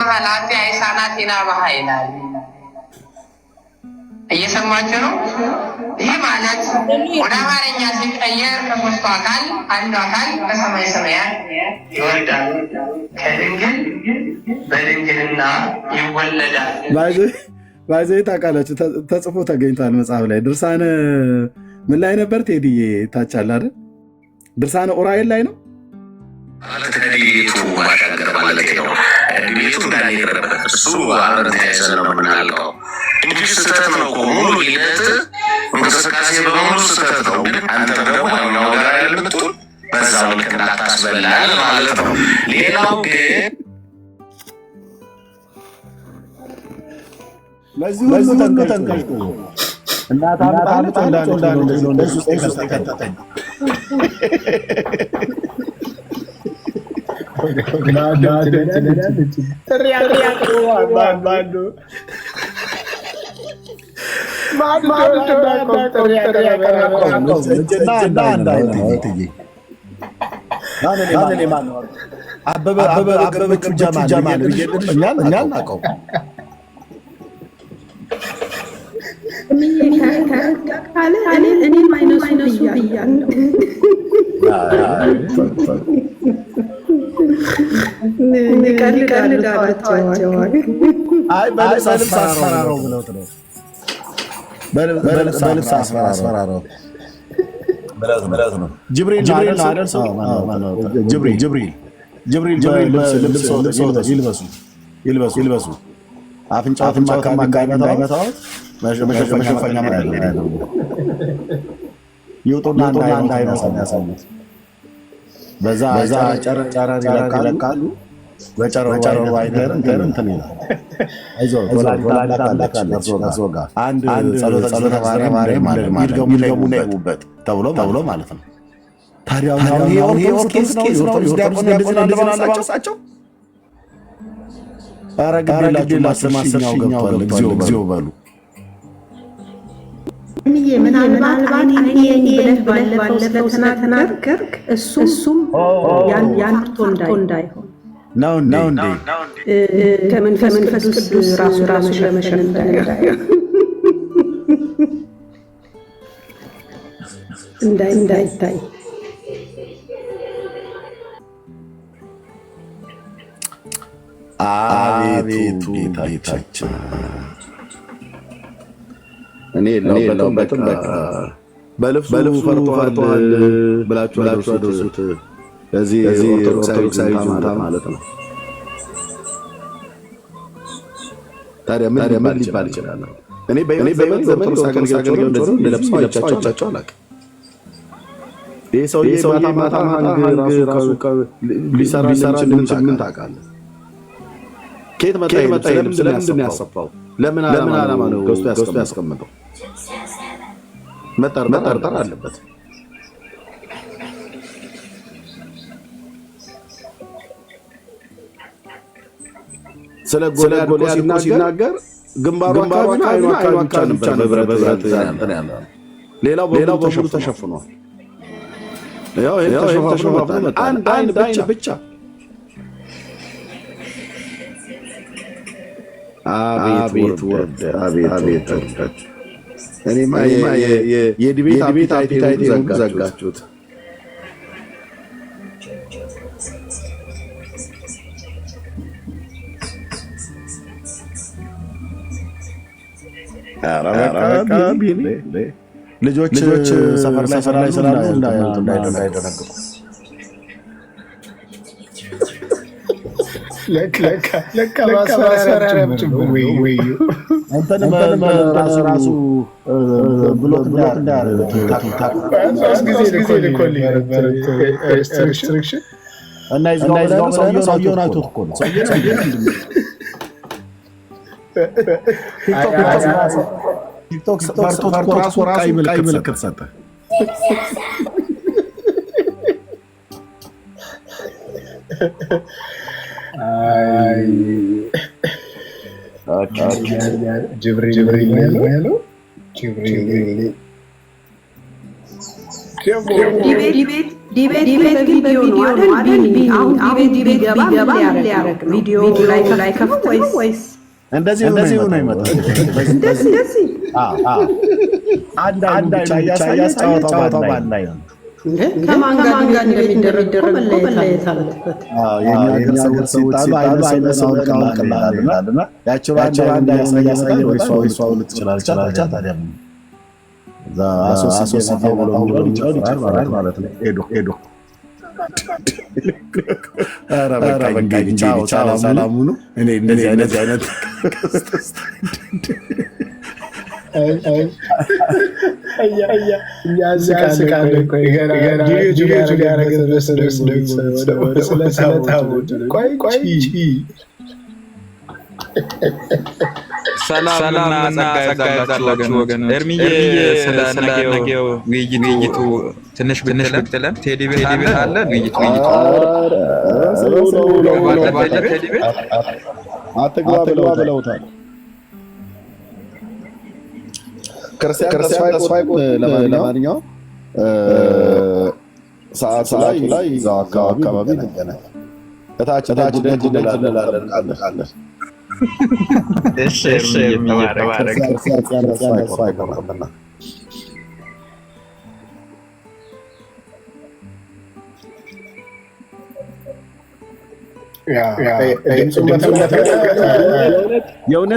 ኃላፊ አይሳናት ይናባህ ይላል። እየሰማችሁ ነው? ይህ ማለት ወደ አማርኛ ሲቀየር ከሦስቱ አካል አንዱ አካል ከሰማይ ሰማያት ይወርዳል፣ ከድንግል በድንግልና ይወለዳል። ባይዘይ ታውቃላችሁ፣ ተጽፎ ተገኝቷል መጽሐፍ ላይ። ድርሳነ ምን ላይ ነበር ቴዲዬ? ታቻለ አይደል? ድርሳነ ኡራኤል ላይ ነው ማለት ከቤቱ ማሻገር ማለት ነው። ቤቱ እንዳይረበት እሱ አብረን ተያይዘን ነው የምናልቀው እንጂ ስህተት ነው እኮ ሙሉ ሂደት እንቅስቃሴ በሙሉ ስህተት ነው። ግን አንተ ደግሞ ዋናው ጋር ያለምትል በዛው ልክ እንዳታስበላል ማለት ነው። ሌላው ግን ለዚህ ሁሉ ተንቀሽቆ እናት አምጣለች እንዳለች እንደዚህ ኢየሱስ ተከተተኝ አበበች ጀማል እኛ እናውቀው እኔም አይነሱ ብያለሁ። በልብስ አስፈራረው ብለውት ነው። በልብስ አስፈራረው ብለውት ነው። ጅብሪል ይልበሱ አፍንጫውን እንዳይመታው መሸፈኛ ይውጡና እንዳይነሳት በዛ ጨረር ይለቃሉ። በጨረሩ አይደር እንትን ይላል። አይዞህ አንድ ጸሎተ ማርያም ይድገሙና ይውበት ተብሎ ማለት ነው። ታዲያ ኦርቶዶክስ ናቸው። ኧረ ግዴላችሁ ማሰማኛው ገብቷል። እግዚኦ በሉ ምናልባት ብለህ ባለፈው ስለተናገርክ እሱም ያንቶ እንዳይሆን ነው እንዴ? ከመንፈስ ቅዱስ ራሱ ለመሸን እንዳይታይ አቤቱ ጌታችን እኔ የለሁበትም። በልብሱ ፈርቷል ብላችሁ አድርሱት። እዚህ ኦርቶዶክሳዊ ጁንታ ማለት ነው። ታዲያ ምን ሊባል ይችላል? እኔ በህይወት ኦርቶዶክስ አገልጋዮች እንደዚህ ለብሰው አይቻቸው አላውቅም። ይህ ሰውዬ ማታ ራሱ ሊሰራ ምን ታውቃለህ? ከየት መጣ? ስለምንድን ነው ያሰፋው? ለምን ዓላማ ነው ገዝቶ ያስቀምጠው? መጠርጠር አለበት። ስለ ጎልያድ ሲናገር ግንባሩ አካባቢ ብቻ ነበር በብረት ያለው። ሌላው በሙሉ ተሸፍኗል። ያው ተሸፍኖ አንድ አይን ብቻ አቤት ወርደት! እኔማ የዲቤት አፒታይት ዘጋችሁት። ልጆች ሰፈር ላይ ስላሉ እንዳይደነግጡ ለካ ማስፈራሪያም ራሱ ብሎክ እንዳያደርግ እና ይዝጋው ሰውየውን አይቶት እኮ ነው። ቲክቶክ ፈርቶት ራሱ ቀይ ምልክት ሰጠ። ጅብሪል ያለው ዲቤት ዲቤት ቪዲዮ ነው አይደል? አሁን ዲቤት ቢገባ ሊያደርግ ቪዲዮ ላይ ከፍት ወይስ እንደዚህ ነው ይመጣል? እንደዚህ አንድ ብቻ እያሳየ ጨዋታው ባንድ ላይ ነው። ከማን ጋር እንደሚደረግ መለየት አለበት። የኛ ሀገር ሰዎች ሲጣሉ አይነሳው ቀላልና ያቸው አንድ ያሳየ ወይስ ዋው ልትችላለች ታዲያ ዛ አሶሲዬሽን ብሎ ይችላል ማለት ነው። ሄዶ ኧረ በቃ ቻው ሰላም ሁኑ። እኔ እንደዚህ አይነት ሰላም እና ጸጋ ይብዛላችሁ ወገን። ኤርሚዬ ስለ ነገው ውይይቱ ትንሽ ብትለን ቴዲ ቤት አለ ውይይቱ አትግባ ብለውታል። ክርስቲያን ተስፋ ይቆጥ ለማንኛውም ሰዓት ላይ እዛው አካባቢ ነገናኝ እታች ደጅ እንላለን። እሺ የሚባረክ ተስፋ ይቆርጥና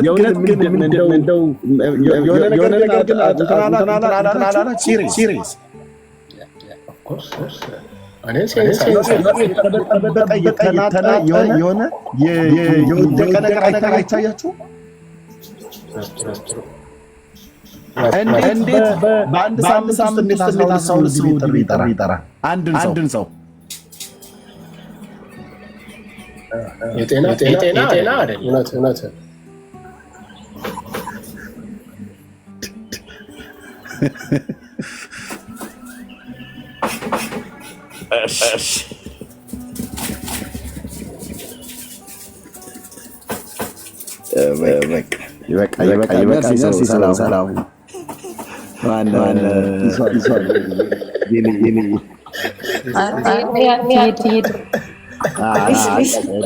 የእውነት ግን እንደው የሆነ ነገር ሲሪየስ የሆነ የወደቀ ነገር አይታያችሁ? እንዴት በአንድ ሳምንት ውስጥ 12 ጥሪ ይጠራል አንድን ሰው? የጤና አይደል? እውነት ሰላም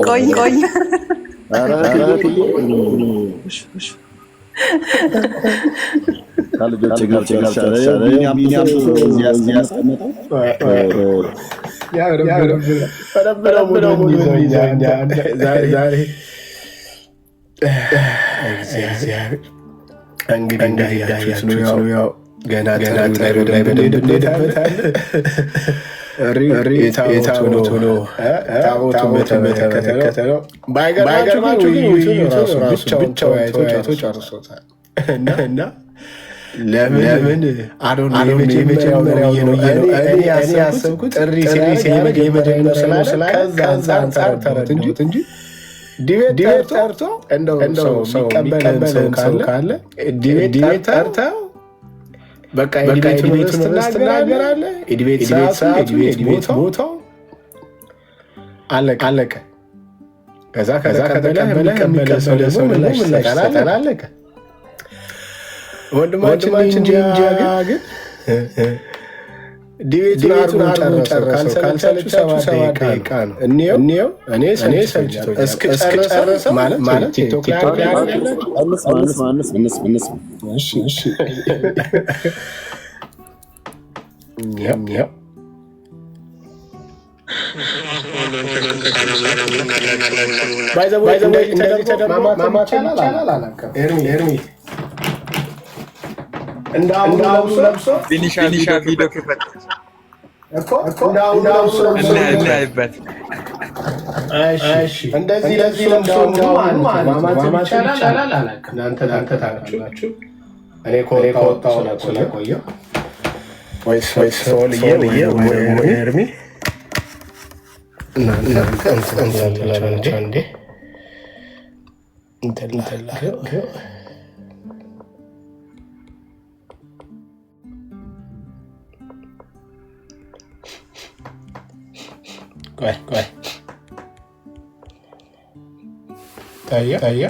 ቆይ እንግዲህ እንዳያችሁት ነው። ያው ገና ጥሩ ላይ በደንብ እንሄድበታለን። የታቦቱ በተመለከተ ነው። ባይገርማችሁ ግን ዩቱብ ብቻው አይቶ ጨርሶታል። እና ለምን የመጀመሪያው እኔ ያሰብኩት ጥሪ ሲያደርግ የመጀመሪያው ስላለ ከዛ አንጻር ተረዱት እንጂ ዲቤት ጠርቶ እንደው ሰው የሚቀበል ሰው ካለ ዲቤት ጠርተው በቃ የዲቤቱን ትናገራለህ። የዲቤት ሰዓቱ የዲቤት ቦታው አለቀ። ከዛ ከተቀበለ የሚቀበል ሰው ምላሽ ይሰጣል። አለቀ። ወንድማችን እንጂ ግን ዲቤቱን አርጎ ካልሰለቻችሁ 7 ደቂቃ ነው። እኔው እኔ ሰልችቶኛል እስክጨርሰው ማለት ቲክቶክ ላይ ኤርሚ እንዳሁኑ ለብሶ ፊኒሻ ቪዲዮ ክፈት እኮ እናይበት። እሺ እንደዚህ ለብሶ ማማት ይቻላል አላውቅም። እናንተ ታውቃላችሁ። እኔ ከወጣሁ ስለቆየሁ ወይስ ሶልዬ ኤርሚ ቆይ ታያ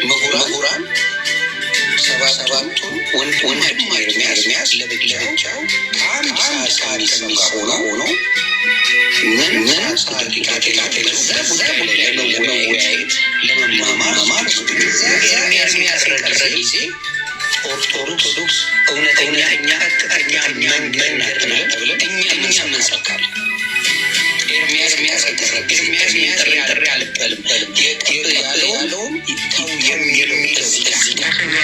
ምሁራን ሰባቱን ወንድ ኤርምያስ ለብቻው ከአንድ ሰዓት የሚሰራ ሆኖ ምን ለመወያየት ለመማማር ኤርምያስ ረቀረ ጊዜ ኦርቶዶክስ እውነተኛ ቀጥተኛ መንገድ ናት ብለን እኛ እንሰብካለን። ኤርምያስ ጥሪ አልበልም ያለውም የሚለው እዚህ ጋር ነው።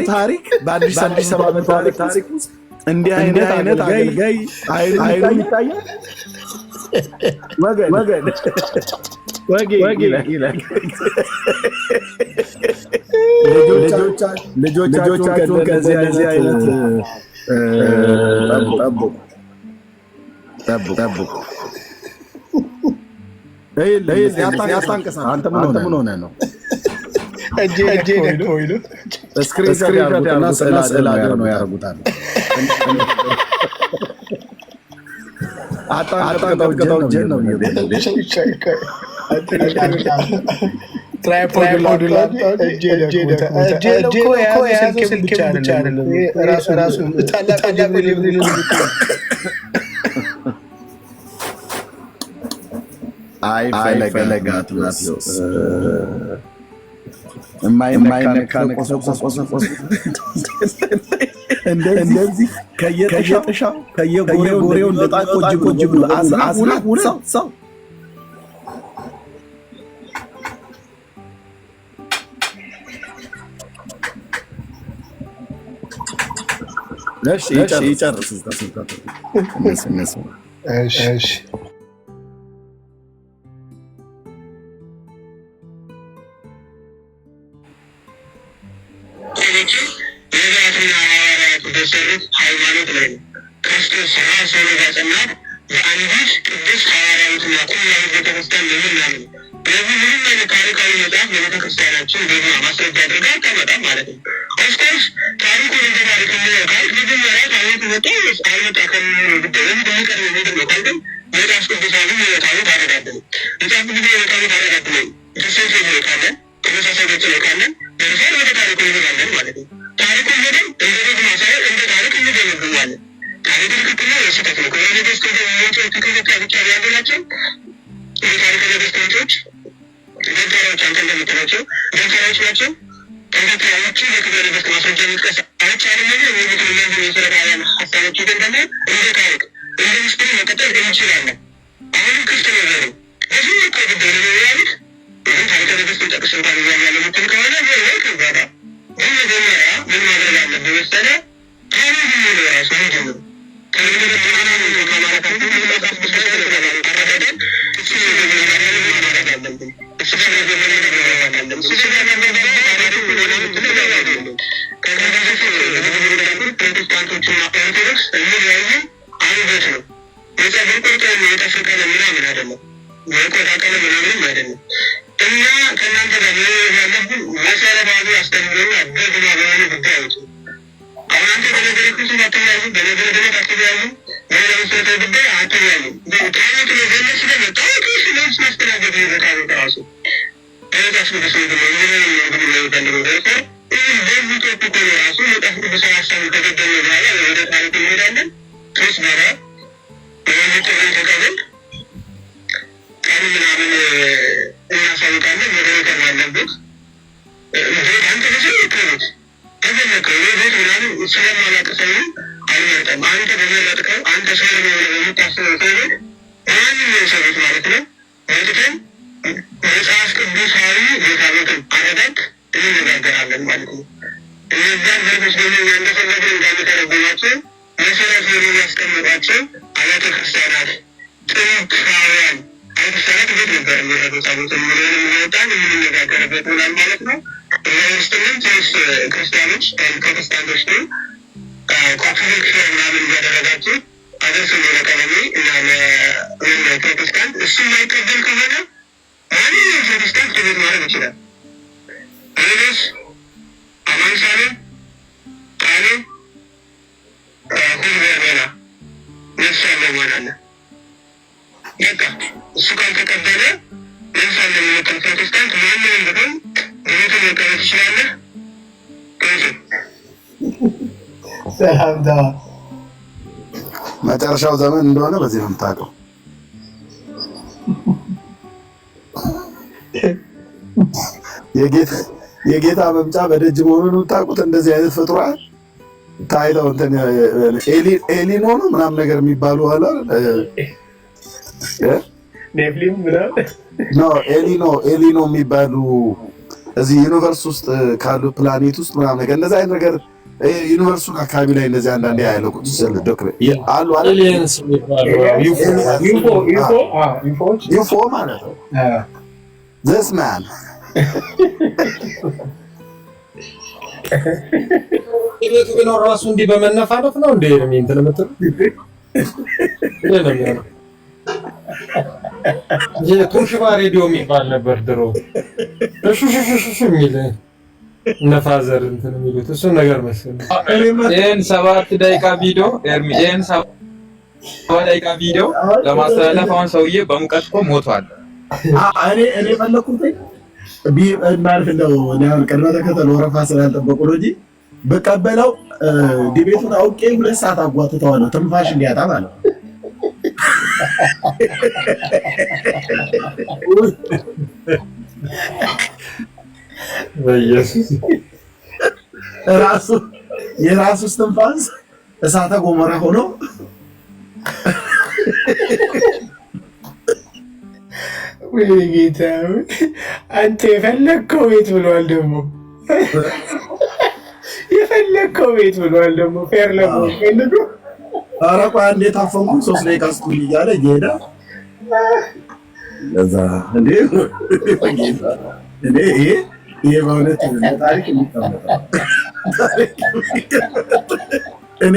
ታሪክ በአዲስ አበባ ታሪክ እንዲህ አይነት አገልጋይ አይን ይታያል። ልጆቻችሁን ከዚህ አይነት ጠብቁ። አንተ ምን ሆነህ ነው? እጄ ስክሪንሾት ያደርጉትና ስዕል ነው ያደርጉታል። አጣንቀጠው እጄን ነው ፈለጋት የማይነካ እንደዚህ ከየጥሻው ከየጎሬው እንደጣቆ እጅ ብሎ አዝናት ሰው ይጨርስ። ሃይማኖት ላይ ነው። ክርስቶስ ራሱ ያጸናት የአንዲት ቅድስት ሐዋርያዊትና ቁምላዊት ቤተክርስቲያን ለምናምን ስለዚህ ምንም አይነት ታሪካዊ መጽሐፍ ለቤተክርስቲያናችን ደግሞ ማስረጃ አድርጋ አቀመጣም ማለት ነው። ኦፍኮርስ ታሪኩን እንደ ታሪክ ካልክ መጀመሪያ ታሪክ መጣ አልመጣ ከሚሆኑ ጉዳይ በሚቀር ምድር ነው ካልግን መጽሐፍ ቅዱሳዊ ታሪክ አረጋግጥ መጽሐፍ ቅዱሳዊ ታሪክ አረጋግጥ ክርስቶስ ላይ ካለን ተመሳሳይ ገጽ ላይ ካለን ደርሰን ወደ ታሪኩ እንሄዳለን ማለት ነው። ታሪኩን ሄደን እንደ ደግሞ ሳይሆን እንደ ታሪክ እንገመግማለን። ታሪክ ትክክል ነው ስህተት ነው? ከሆነ ነገስት ምንጮች ትክክለኛ ብቻ ያሉ ናቸው። የታሪክ ነገስት ምንጮች ደንተራዎች አንተ እንደምትላቸው ደንተራዎች ናቸው። ተንተራዎቹ የክብረ ነገስት ማስረጃ የሚጥቀስ አይቻልም። ነገር የሚትለያዙ የሰረታውያን ሀሳቦች ግን ደግሞ እንደ ታሪክ እንደ ምስጢር መቀጠል እንችላለን። አሁንም ክፍት ነገር ነው። በዚህ እኮ ጉዳይ ነው ያሉት ይህን ታሪክ ነገስት ጠቅስ እንኳን ያለ ምትል ከሆነ ወይ ከዛዳ ግን መጀመሪያ ምን ማድረግ አለብህ መሰለህ? ታሪክ የሚለው ራሱ ምንድን ነው? ፕሮቴስታንቶችና ኦርቶዶክስ የሚለያየን አንገት ነው። የጸጉር ቁርጥ የጠፍቀለ ምናምን አይደለም። የቆዳ ቀለም ምናምንም አይደለም። እኛ ከእናንተ ጋር ያለብን መሰረታዊ አስተምሮና ደግማ በሆኑ ጉዳዮች አሁን አንተ በነገር ክርስቶስ አትያዙ፣ በነገር ድነት አትያዙ፣ በመሰረታዊ ጉዳይ አትያዙ። ታቦት የገለ ስለመጣ ስለስ ማስተናገድ የታቦት ራሱ በመጽሐፍ ቅዱስ ነው እንግዲህ የሚፈልገው ደርሶ ይህም በዚህ ቶፒክ ራሱ መጽሐፍ ቅዱስ ሀሳብ ከገደለ በኋላ ወደ ታሪክ እንሄዳለን። ሶስት በራ በመጥሪ ተቀበል ቀሪ ምናምን እናሳውቃለን። መገረከር ያለበት አንተ ብዙ ይክሉት ተገለከው ቤት ምናምን ስለማላቀሰው አልመርጠም። አንተ በመረጥከው አንተ ሰው የምታስበው ሰዎች ማንኛውም ሰዎች ማለት ነው ወጥተን መጽሐፍ ቅዱሳዊ የታቦትን አረዳድ እንነጋገራለን ማለት ነው። እነዚያን ዘርፎች ደግሞ እንደፈለግን እንዳንተረጉማቸው መሰረት ሄዶ ያስቀመጧቸው አብያተ ክርስቲያናት ጥንታውያን ክርስቲያናት ቤት ነበር የሚረዱ ታቦትን ምንን የሚወጣን የምንነጋገርበት ሆናል ማለት ነው። ለውስጥንም ትንሽ ክርስቲያኖች ፕሮቴስታንቶች ግን ኮንፊሊክት ምናምን እያደረጋችሁ አደርስ ሆነ ቀለሜ እና ለፕሮቴስታንት እሱ የማይቀበል ከሆነ ማንኛውም ፕሮቴስታንት ትቤት ማድረግ ይችላል። ሌሎች አማንሳሌ ቃሌ ሁሉ በርበላ ነፍስ ያለው ማናለ በቃ እሱ ካልተቀበለ ነፍስ ያለ የሚመጣል ፕሮቴስታንት ማንንም ብሆን ቤቱ መቀበት ትችላለህ። ሰላምታ መጨረሻው ዘመን እንደሆነ በዚህ ነው የምታውቀው። የጌታ መምጫ በደጅ መሆኑን የምታውቁት እንደዚህ አይነት ፍጡራን ታይተው እንትን ኤሊኖ ነው ምናምን ነገር የሚባሉ አለ ኔፍሊም ምናምን ነው ኤሊኖ የሚባሉ እዚህ ዩኒቨርስ ውስጥ ካሉ ፕላኔት ውስጥ ምናምን ነገር እንደዚህ አይነት ነገር ዩኒቨርሲቲ አካባቢ ላይ እንደዚህ አንዳንዴ ያለው ቁጭ ስለ ዶክተር አሉ አለ ዩፎ ማለት ነው። this man ቤቱ ቢኖር ራሱ እንዲህ በመነፋረፍ ነው እንዴ እንትን የምትለው የቱሽባ ሬዲዮ የሚባል ነበር ድሮ እሹሹሹሹ የሚል ነፋዘር እንትን የሚሉት እሱ ነገር መሰለኝ። ይሄን 7 ደቂቃ ቪዲዮ ይሄን 7 ደቂቃ ቪዲዮ ለማስተላለፍ አሁን ሰውዬ በሙቀት እኮ ሞቷል። እኔ ፈለኩት ማለት ነው ነው ቅድመ ተከተል ወረፋ ስላልጠበቁ ነው እንጂ በቀበለው ዲቤቱን አውቄ 2 ሰዓት አጓትተዋለሁ ትንፋሽ እንዲያጣ ማለት ነው። በኢየሱስ የራሱ ትንፋስ እሳተ ገሞራ ሆኖ ወይ ጌታ አንተ የፈለከው ቤት ብሏል ደግሞ የፈለከው ቤት ብሏል ደግሞ ፌር ለምን ፈልጉ አራቋ እንዴት አፈንኩ 3 ደቂቃ ስጡኝ እያለ ይሄዳ ለዛ እንዴ ይሄ በእውነት ታሪክ የሚቀመጠው እኔ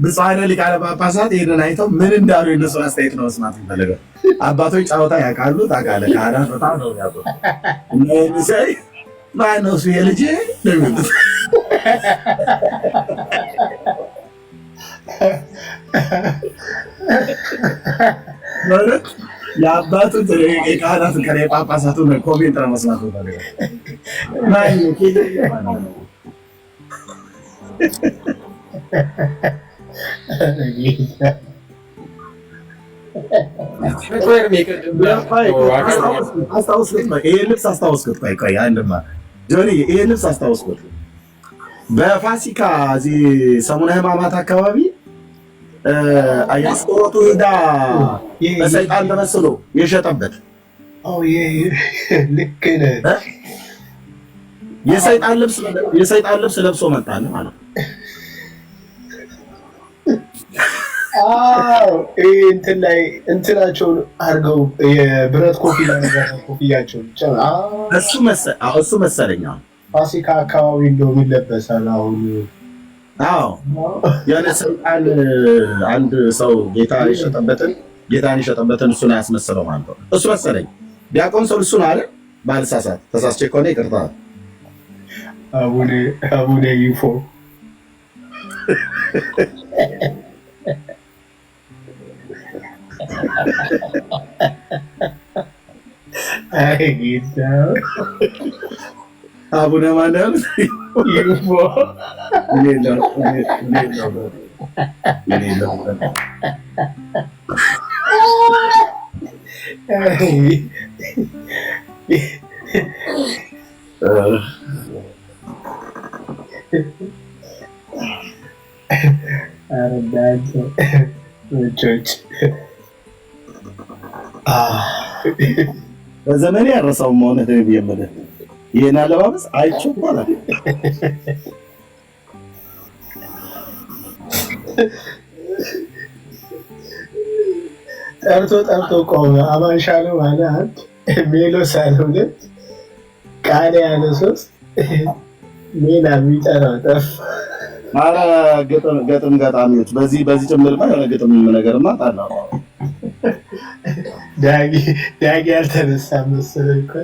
ብፁዓን ሊቃነ ጳጳሳት ይሄንን አይተው ምን እንዳሉ የነሱ አስተያየት ነው መስማት የሚፈልገው። አባቶች ጫወታ ያውቃሉ፣ ታውቃለህ፣ ካህናት በጣም ነው ያውቁት። እነዚህ ሳይ ማነው እሱ የልጄ ነው የሚሉት። ማለት የአባቱን የካህናቱን የጳጳሳቱን ኮሜንት ነው መስማት የሚፈልገው። ማነው አስታውስኩት በፋሲካ እዚህ ሰሙነ ሕማማት አካባቢ አያስቆሮቱ ሄዳ በሰይጣን ተመስሎ የሸጠበት ልክ ነህ። የሰይጣን ልብስ ለብሶ መጣል ማለት ነው። እንትን ላይ እንትናቸውን አድርገው የብረት ኮፍያቸው እሱ መሰለኝ ፋሲካ አካባቢ እንደው ይለበሳል። አሁን የሆነ ሰይጣን አንድ ሰው ጌታን የሸጠበትን እሱን ያስመሰለው ማለት ነው። እሱ መሰለኝ ዲያቆን ሰው እሱን አለ ባልሳሳት፣ ተሳስቼ ከሆነ ይቅርታ። አቡነ ይፎ አይ ጌታ አቡነ ማንያም ይፎ በዘመኔ ያረሳው መሆነ ተብየመደ ይሄን አለባበስ አይቼው ማለት ጠርቶ ቆመ። አማንሻለው ማለት አንድ ሜሎስ አለ 2 ቃል ያለ 3 ሜላ የሚጠራው ጠፋ። ማራ ገጥም ገጣሚዎች በዚህ ጭምርማ የሆነ ገጥም ነገርማ ታላው ዳጊ ያልተነሳ መሰለኝ እኮ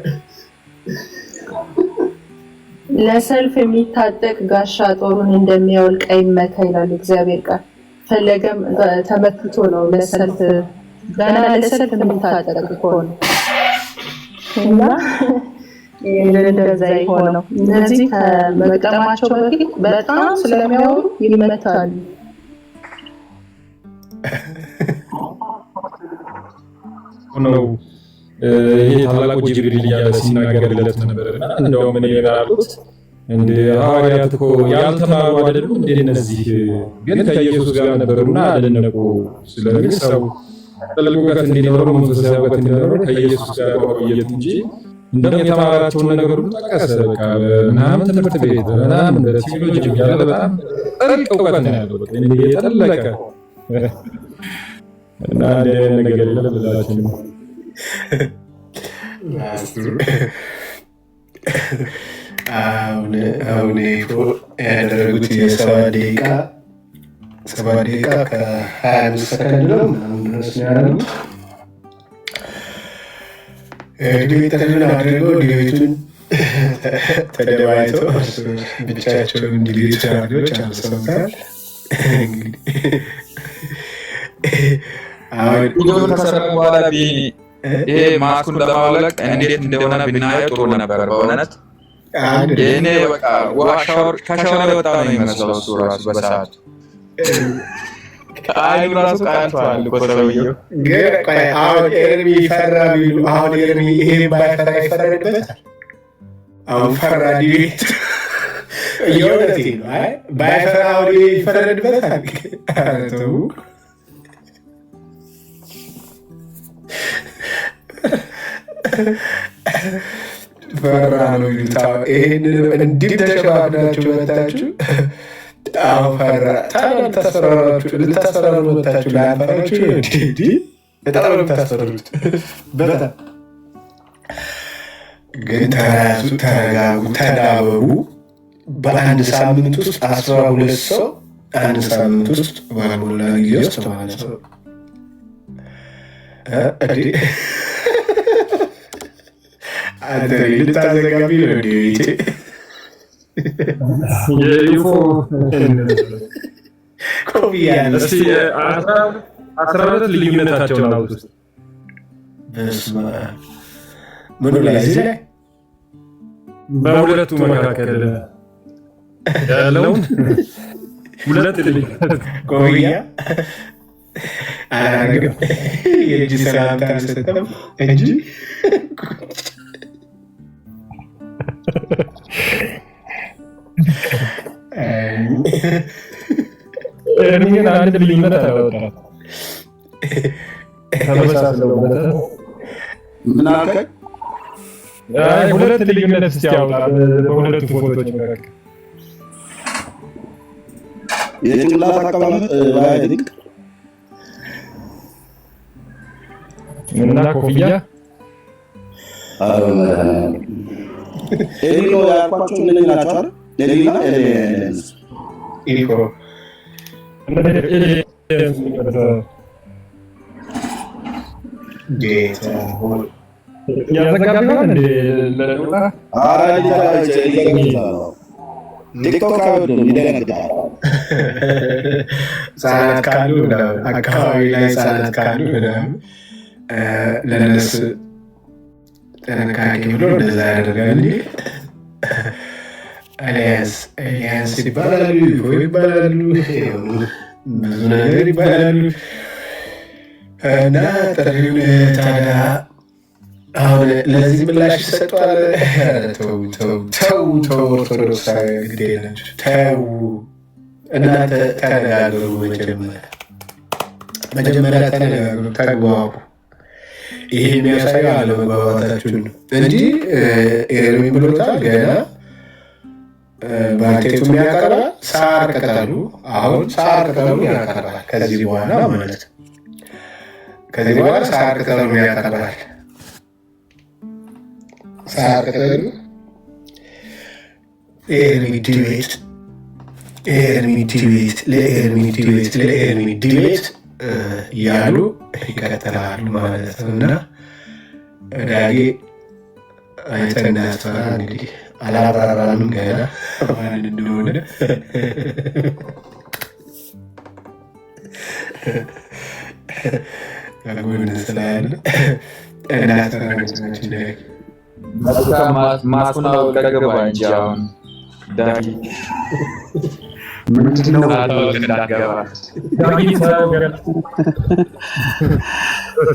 ለሰልፍ የሚታጠቅ ጋሻ ጦሩን እንደሚያወልቅ አይመታ ይላል እግዚአብሔር ቃል። ፈለገም ተመክቶ ነው ለሰልፍ ገና ለሰልፍ የሚታጠቅ እኮ ነው እና እንደዛ የሆነው እነዚህ ከመቅጠማቸው በፊት በጣም ስለሚያወሩ ይመታሉ። ነው ይሄ ታላቁ ጅብሪል እያለ ሲናገርለት ነበርና እንደውም ምን ይላሉት እንደ ሐዋርያት እኮ ያልተማሩ አይደሉም እንደ እነዚህ ግን ከኢየሱስ ጋር ነበሩና አደነቁ ስለሚል ሰው ጥልቅ እውቀት እንዲኖረው መንፈሳዊ እውቀት እንዲኖረው ከኢየሱስ ጋር መቆየት እንጂ እንደውም የተማራቸውን ነገር ሁሉ ጠቀሰ። በቃ ምናምን ትምህርት ቤት ምናምን በቴዎሎጂ ያለ በጣም ጥልቅ እውቀት ነው ያለው። በቃ የጠለቀ እና ነገር የለም ብላችሁ ነው አሁን ያደረጉት የ7 ደቂቃ ከ25 ሰከንድ ነው ምናምን ድረስ ነው ያደረጉት። ዲቤትን አድርገው ዲቤቱን ተደባይተው ብቻቸውን ዲቤት አድርገው ጨርሰውታል። አሁን ከሰራ በኋላ ይሄ ማስኩን ለማውለቅ እንዴት እንደሆነ ብናየው ጥሩ ነበር በእውነት። የእኔ በቃ ከሻወር የወጣ ነው የሚመስለው እሱ ራሱ በሰዓቱ አይኑ ራሱ ቃልቷል እኮ ሰውዬው። ግን አሁን ኤርሚ ፈራ ቢሉ አሁን ኤርሚ ይሄን ባይፈራ ይፈረድበታል። አሁን ፈራ ዲቤት የእውነቴ ነው። ባይፈራ አሁን ይፈረድበታል። ተው ፈራ ነው ይሉት። ይህንን እንዲህ ተሸባብናችሁ መታችሁ አሁን ፈራ ታዲያ ልታስፈራሩ መታችሁ ላያፈራችሁ በጣም ነው የምታስፈሩት። በጣም ግን ተያዙ፣ ተረጋጉ፣ ተናበቡ። በአንድ ሳምንት ውስጥ 12 ሰው አንድ ሳምንት ውስጥ ባልሞላ ጊዜ ውስጥ ማለት ነው። አንተ ልታዘጋቢ ነው እንዲ ቤቴ የዩፎ ኮፍያ ነው። 12 ልዩነታቸውን አውጥ ውስጥ ምኑ ላይ እዚህ ላይ በሁለቱ መካከል ያለውን ሁለት ልዩነት ኮፍያ አላረግም። የእጅ ሰላምታ አልሰጠም እንጂ እርሚን አንድ ልዩነት አላወጣም። ተመሳስለውበት ምን አልከኝ? ሁለት ልዩነት እስቲ ያውጣ በሁለቱ ፎቶዎች መካከል የጭንቅላት አቀማመጥ ባይዲንግ እና ኮፍያ ኤሊኖ ያልኳቸው እነዚህ ናቸው አይደል? ኤሊና ኤሊያንስ ኢኮ ጌታ ሆይ ያዘጋቢዋል እንዴ ለሉላ ቲክቶክ አይወድም፣ ይደነግጣል። ህጻናት ካሉ አካባቢ ላይ ህጻናት ካሉ ለነሱ ጥንቃቄ ብሎ እንደዛ ያደርጋል። ኤሊያንስ ይባላሉ፣ ኢፎ ይባላሉ፣ ብዙ ነገር ይባላሉ። እና ጥሪውን ታዲያ አሁን ለዚህ ምላሽ ይሰጧል። ተው ኦርቶዶክሳዊ እንግዲህ ናቸው። ተው እናንተ ተነጋገሩ። መጀመሪያ ተነጋገሩ፣ ተግባቡ። ይሄ የሚያሳየው አለመግባባታችሁን ነው እንጂ ኤርሚ ብሎታል። ገና ባልቴቱም ያቀርባል፣ ሳር ቅጠሉ አሁን ሳር ቅጠሉ ያቀርባል። ከዚህ በኋላ ማለት ከዚህ በኋላ ሳር ቅጠሉ ያቀርባል። ሳር ቅጠሉ ኤርሚ ዲቤት ለኤርሚ ዲቤት እያሉ ይቀጥላሉ ማለት ነው። እና ዳጌ አይተን እንዳትፈራ እንግዲህ አላብራራንም ገና ማን እንደሆነ ጎን ስላለ እንዳትፈራ ናችን ማስኩን አውልቀህ እንጂ አሁን ዳጊ ምንድነው እንዳትገባ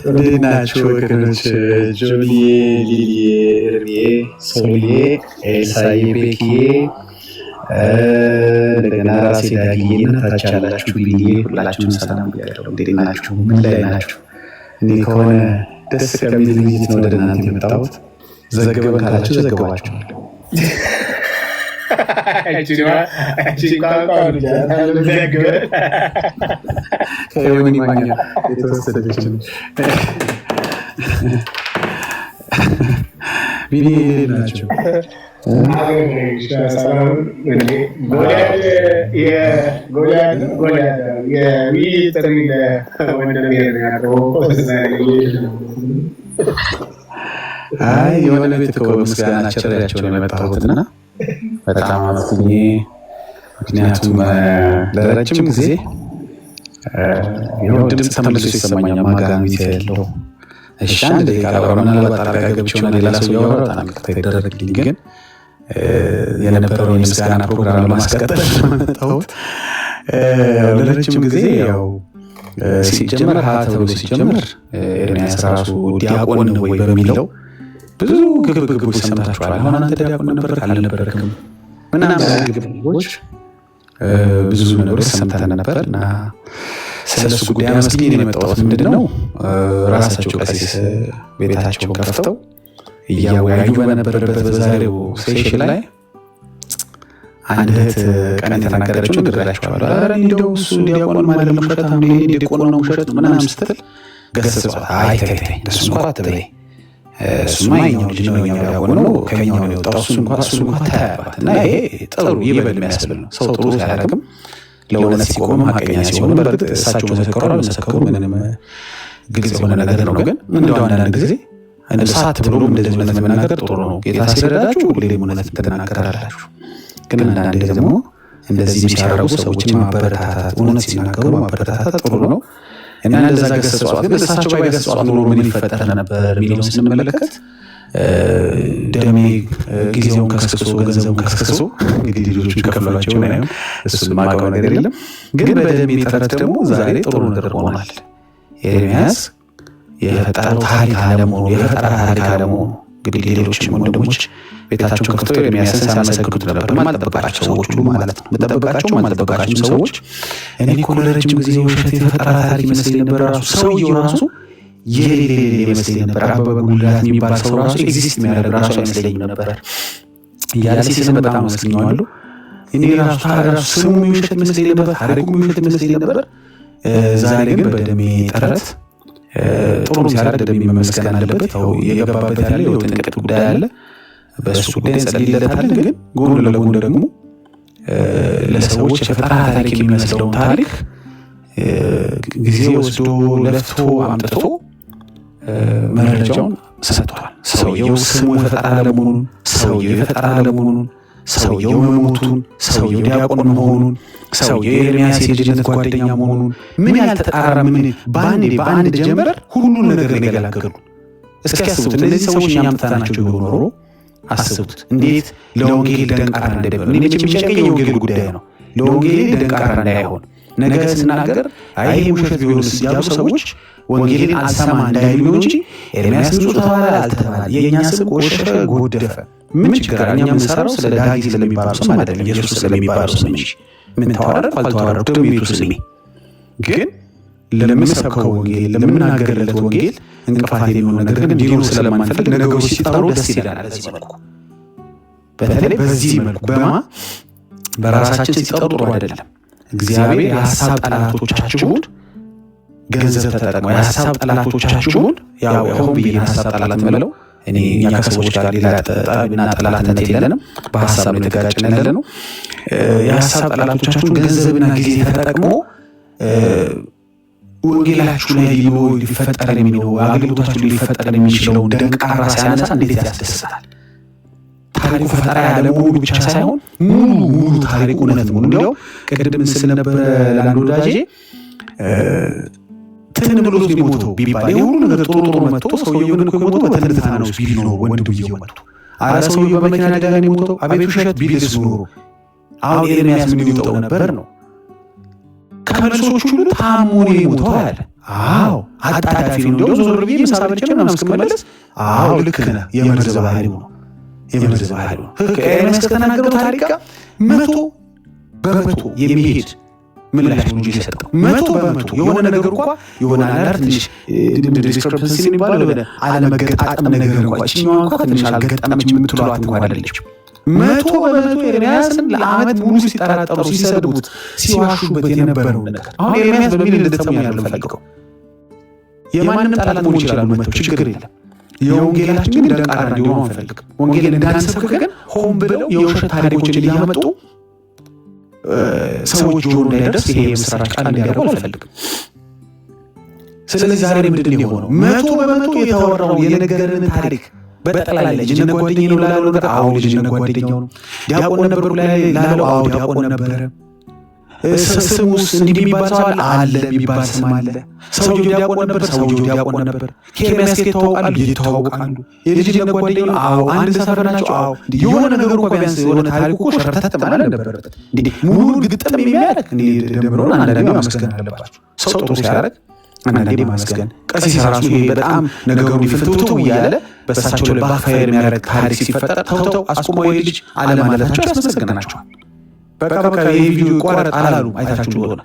እንዴት ናችሁ ወገኖች? ጆሊዬ፣ ሊሊዬ፣ እርሚዬ፣ ሶልዬ፣ ኤልሳዬ፣ ቤኪዬ እንደገና ራሴ ዳጊዬ እና ታች ያላችሁ ብዬ ሁላችሁም ሰላም ብያለሁ። እንዴት ናችሁ? ምን ላይ ናችሁ? እኔ ከሆነ ደስ ከሚል ውይይት ነው ወደ እናንተ የመጣሁት። ዘገበን ካላችሁ ዘገባችሁ ከዮኒ ማኛ የተወሰደችን ቢኒ ናቸው። አይ የሆነ ቤት እኮ ምስጋና ቸርያቸው ነው የመጣሁትና በጣም አመስግኜ ምክንያቱም ለረጅም ጊዜ ይኸው ድምፅ ተመልሶ ይሰማኛል። ማጋሚት ያለው እሺ፣ አንድ ደቂቃ ላውራ። ምናልባት ጣልቃ ገብቼ ሆነ ሌላ ሰው እያወራ በጣም ይቅርታ ይደረግልኝ። ግን የነበረውን የምስጋና ፕሮግራም ለማስቀጠል መጣሁት። ለረጅም ጊዜ ያው ሲጀመር ሀ ተብሎ ሲጀመር ኤርሚያስ ራሱ ዲያቆን ወይ በሚለው ብዙ ግብግቦች ሰምታችኋል። አሁን አንተ ዲያቆን ነበር ካልነበረክም ምናምን ግብግቦች ብዙ ነገሮች ሰምተን ነበር እና ስለሱ ጉዳይ አመስግኜ ነው የመጣሁት። ምንድነው ራሳቸው ቀሲስ ቤታቸውን ከፍተው እያወያዩ በነበረበት በዛሬው ሴሽን ላይ አንድ እህት ቀን የተናገረችው ነግራችኋለሁ። ኧረ እንደው እሱ ዲያቆን ማለት ውሸት ነው፣ ዲያቆን ነው ውሸት ምናምን ስትል ገሰጿት። አይ ተይ ተይ እሱ እንኳን አትበይ፣ እሱማ የእኛው ልጅ ነው፣ የእኛው ዲያቆን ነው፣ ከእኛው ነው የወጣው፣ እሱ እንኳን ታያባት እና ይሄ ጥሩ ይበል የሚያስብል ነው። ሰው ጥሩ ሲያደርግም ለእውነት ሲቆም ሀቀኛ ሲሆን በእርግጥ እሳቸው መሰከሩ አልመሰከሩ ምንም ግልጽ የሆነ ነገር ነው። ግን እንደው አንዳንድ ጊዜ ሳት ብሎም እንደዚህ እውነት መናገር ጥሩ ነው። ጌታ ሲረዳችሁ ሁሌም እውነት ትናገራላችሁ። ግን አንዳንዴ ደግሞ እንደዚህ ሲያደርጉ ሰዎችን ማበረታታት፣ እውነት ሲናገሩ ማበረታታት ጥሩ ነው እና እንደዛ ገሰጿት። ግን እሳቸው ባይገሰጿት ኖሮ ምን ይፈጠር ነበር የሚለውን ስንመለከት ደሜ ጊዜውን ከስክሶ ገንዘቡን ከስክሶ እንግዲህ ልጆቹን ከፍሏቸው ነው። እሱን ማውቀው ነገር የለም። ግን በደሜ ጥረት ደግሞ ዛሬ ጥሩ ነገር ሆኗል። ኤርሚያስ የፈጠረው ታሪክ አለመሆኑ የፈጠራ ታሪክ አለመሆኑ እንግዲህ ሌሎችም ወንድሞች ቤታቸውን ከፍተው ኤርሚያስን ሲያመሰግኑት ነበር። ማልጠበቃቸው ሰዎች ሁሉ ማለት ነው። መጠበቃቸው ማልጠበቃቸው ሰዎች እኔ እኮ ለረጅም ጊዜ ውሸት የፈጠራ ታሪክ መስለኝ ነበር። ራሱ ሰውየው ራሱ የሌለ ይመስለኝ ነበር። አበበ ጉልላት የሚባል ሰው ራሱ ኤግዚስት የሚያደርግ ራሱ አይመስለኝም ነበር እያለ ሲስም በጣም አመስግኘዋለሁ። እኔ ራሱ ስሙ ውሸት መስለኝ ነበር፣ ታሪኩ ውሸት መስለኝ ነበር። ዛሬ ግን በደሜ ጥረት ጥሩ ሲያደርግ ደሜ መመስገን አለበት። ያው የገባበት ያለ የጥንቅጥ ጉዳይ አለ፣ በእሱ ጉዳይ እንጸልይለታለን። ግን ጎን ለጎን ደግሞ ለሰዎች የፈጠራ ታሪክ የሚመስለውን ታሪክ ጊዜ ወስዶ ለፍቶ አምጥቶ መረጃውን ሰጥቷል። ሰውየው ስሙ የፈጠራ ለመሆኑን፣ ሰውየው የፈጠራ ለመሆኑን፣ ሰውየው መሞቱን፣ ሰውየው ዲያቆን መሆኑን፣ ሰውየው ኤርሚያስ የልጅነት ጓደኛ መሆኑን ምን ያልተጣራ ምን በአንድ ጀንበር ሁሉን ነገር የገላገሉ። እስኪ አስቡት፣ እነዚህ ሰዎች እኛ አምጥተናቸው ቢሆን ኖሮ አስቡት እንዴት ለወንጌል ደንቃራ እንደሚሆን። እኔ መቼም የሚጨንቀኝ የወንጌል ጉዳይ ነው። ለወንጌል ደንቃራ እንዳይሆን ነገ ስናገር አይ ውሸት ቢሆንስ ያሉ ሰዎች ወንጌልን አልሰማ እንዳይሉ እንጂ ኤርሚያስ ንጹሕ ተባለ አልተባለ የእኛ ስም ቆሸፈ ጎደፈ ምን ችግር አለ? እኛ የምንሰራው ስለ ዳጊ ስለሚባለው ስም አይደለም፣ ኢየሱስ ስለሚባለው ስም እንጂ ምን ተዋረድኩ አልተዋረድኩ ደሜቱ ስሜ። ግን ለምንሰብከው ወንጌል ለምናገርለት ወንጌል እንቅፋት የሚሆን ነገር ግን እንዲኖር ስለማንፈልግ ነገሮች ሲጠሩ ደስ ይላል። በዚህ መልኩ በተለይ በዚህ መልኩ በራሳችን ሲጠሩ ጥሩ አይደለም። እግዚአብሔር የሀሳብ ጠላቶቻችሁን ገንዘብ ተጠቅመው የሀሳብ ጠላቶቻችሁን ያው ሆን ብዬ የሀሳብ ጠላት ምለው እኛ ከሰዎች ጋር ሌላ ጠብና ጠላትነት የለንም። በሀሳብ ነው የተጋጨን ያለ ነው። የሀሳብ ጠላቶቻችሁን ገንዘብና ጊዜ ተጠቅሞ ወንጌላችሁ ላይ ሊፈጠር የሚለው አገልግሎታችሁ ሊፈጠር የሚችለውን ደንቃራ ሲያነሳ እንዴት ያስደስታል! ታሪኩ ፈጠራ ያለመሆኑ ብቻ ሳይሆን ሙሉ ታሪኩ እውነት ነው። እንዲያው ቅድም ስል ነበር ለአንድ ወዳጄ ትን ብሎት ቢሞተው ቢባል የሁሉ ነገር ጥሩ መጥቶ ሰውየው ግን እኮ የሞተው በትንታ ነው ቢል ኖሮ ወንድምየው መጥቶ አረ ሰውየው በመኪና አደጋ ነው የሞተው አቤት ውሸት ቢልስ ኖሮ አሁን ኤርሚያስ ምን ይውጠው ነበር ነው። ከመልሶች ሁሉ ታሞ ነው የሞተው አለ። አዎ አጣዳፊ ነው። እንደው ዞር ብዬ ምሳ በልቼ ምናምን እስክመለስ አዎ ልክ ነህ፣ የመርዝ ባህሪው ነው የመርዝ ባህሪው ነው። ኤርሚያስ ከተናገረው ታሪክ ጋር 100% የሚሄድ ምላሽ ነው እንጂ የሰጠው 100% የሆነ ነገር እንኳን የሆነ አላር ትንሽ ዲስክሪፕንሲ የሚባለው አለመገጣጠም ነገር እንኳን እቺኛው እንኳን ትንሽ አልገጠመች የምትሏት እንኳን አይደለችም። 100% ኤርሚያስን ለዓመት ሙሉ ሲጠራጠሩ ሲሰድቡት ሲዋሹበት የነበረው ነገር አሁን ኤርሚያስ በሚል እንደተሰሙ ያለው ፈልገው የማንም ጠላት መሆን ይችላል። መጥቶ ችግር የለም። የወንጌላችን ግን ደንቃራ እንዲሆኑ አንፈልግም። ወንጌልን እንዳንሰብክ ግን ሆን ብለው የውሸት ታሪኮችን እያመጡ ሰዎች ጆሮ እንዳይደርስ ይሄ የምስራች ቃል እንዲያደርጉ አልፈልግም። ስለዚህ ዛሬ ምንድን ነው የሆነው? 100% የተወራው የነገርን ታሪክ በጠቅላላ ልጅ ጓደኛዬ ነው ላለው ነገር አዎ ልጅ ጓደኛው ነው። ዲያቆን ነበር ላለው አዎ ዲያቆን ነበረ። ስሙስ እንዲህ የሚባል ሰው አለ የሚባል ስም አለ። ሰውየው ዲያቆን ነበር፣ ሰውየው ዲያቆን ነበር። ከኤርሚያስ ጋር ይተዋወቃሉ፣ ይተዋወቃሉ። የልጅ ጓደኛው ነው አዎ አንድ ሰፈር ናቸው አዎ። የሆነ ነገር እንኳን ቢያንስ የሆነ ታሪኩ እኮ ሸርተት ማለት ነበረበት። እንዴ ሙሉ ግጥም የሚያደርግ እንዴ ደምሮን አንዳንዴ ማመስገን አለባችሁ። ሰው ጥሩ ሲያደርግ አንዳንዴ ማመስገን። ቀሲስ ራሱ ይሄ በጣም ነገሩን ይፍትውቱ እያለ በእሳቸው ላይ ባፋየር የሚያደርግ ታሪክ ሲፈጠር ተውተው አስቆመው የልጅ አለማለታቸው ያስመሰግናቸዋል። በቃ ይሄ ቪዲዮ ይቋረጥ አላሉም። አይታችሁ እንደሆነ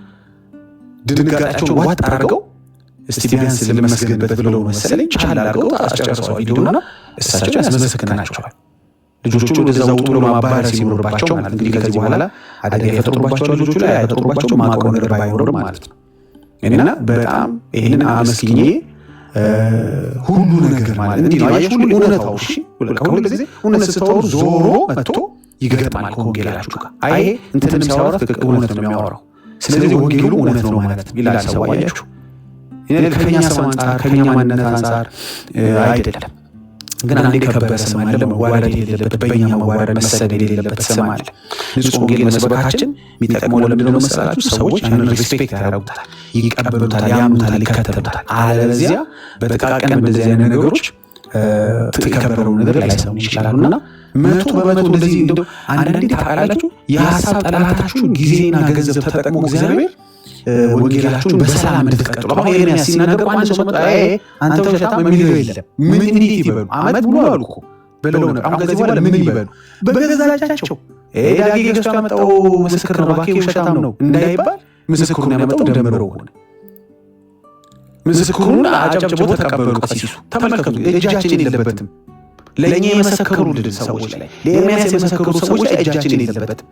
ድንጋጤያቸውን ዋጥ አድርገው እስቲ ቢያንስ ልመስገንበት ብለው መሰለኝ ቻል አድርገው አስጨርሰዋል ቪዲዮና እሳቸው ያስመሰግናቸዋል። ልጆቹ ወደዛ ውጡ ብሎ ማባረር ሲኖርባቸው ማለት እንግዲህ ከዚህ በኋላ አደጋ የፈጠሩባቸው ልጆቹ ላይ አይፈጥሩባቸው ማቆም ነገር ባይኖርም ማለት ነው። እና በጣም ይሄንን አመስግኜ ሁሉ ነገር ማለት እንዲህ ነው። አየሽ ሁሉ እውነታው እሺ ሁሉ ጊዜ እውነት ስትወሩ ዞሮ መጥቶ ይገጥማል ከወንጌላችሁ ጋር። አይ እንትንም ሲያወራ ትክክል እውነት ነው የሚያወራው። ስለዚህ ወንጌሉ እውነት ነው ማለት ይላል ሰው። አያችሁ ከኛ ሰው አንፃር ከኛ ማንነት አንፃር አይደለም። ግን አንዴ ከበረ ስም አለ፣ መዋረድ የሌለበት በእኛ መዋረድ መሰደድ የሌለበት ስም አለ። ንጹህ ወንጌል መስበካችን የሚጠቅመው ለምንድን ነው መሰላችሁ? ሰዎች ያንን ሪስፔክት ያደርጉታል፣ ይቀበሉታል፣ ያምኑታል፣ ይከተሉታል። አለበለዚያ በጥቃቅን እንደዚህ አይነት ነገሮች የተከበረውን ነገር ላይሰሙ ይችላሉና 100% እንደዚህ እንደው አንዳንዴ ታውቃላችሁ የሀሳብ ጠላታችሁን ጊዜና ገንዘብ ተጠቅሞ እግዚአብሔር ወንጌላችሁን በሰላም እንድትቀጥሉ። አሁን ኤርሚያስ ሲናገር አንድ ሰው መጣ አንተ ውሸታም የሚለው የለም። ምን እንዴት ይበሉ? ዓመት ሙሉ አሉ እኮ ብለው ነበር። አሁን ከዚህ በኋላ ምን ይበሉ? በገዛቻቸው ዳጊ ገዝቶ ያመጣው ምስክር ነው ባኪ ውሸታም ነው እንዳይባል ምስክሩን ያመጣው ደምረው ሆነ። ምስክሩን አጨብጭቦ ተቀበሉ ቀሲሱ። ተመልከቱ እጃችን የለበትም። ለእኛ የመሰከሩልን ሰዎች ላይ ለኤርሚያስ የመሰከሩ ሰዎች ላይ እጃችን የለበትም።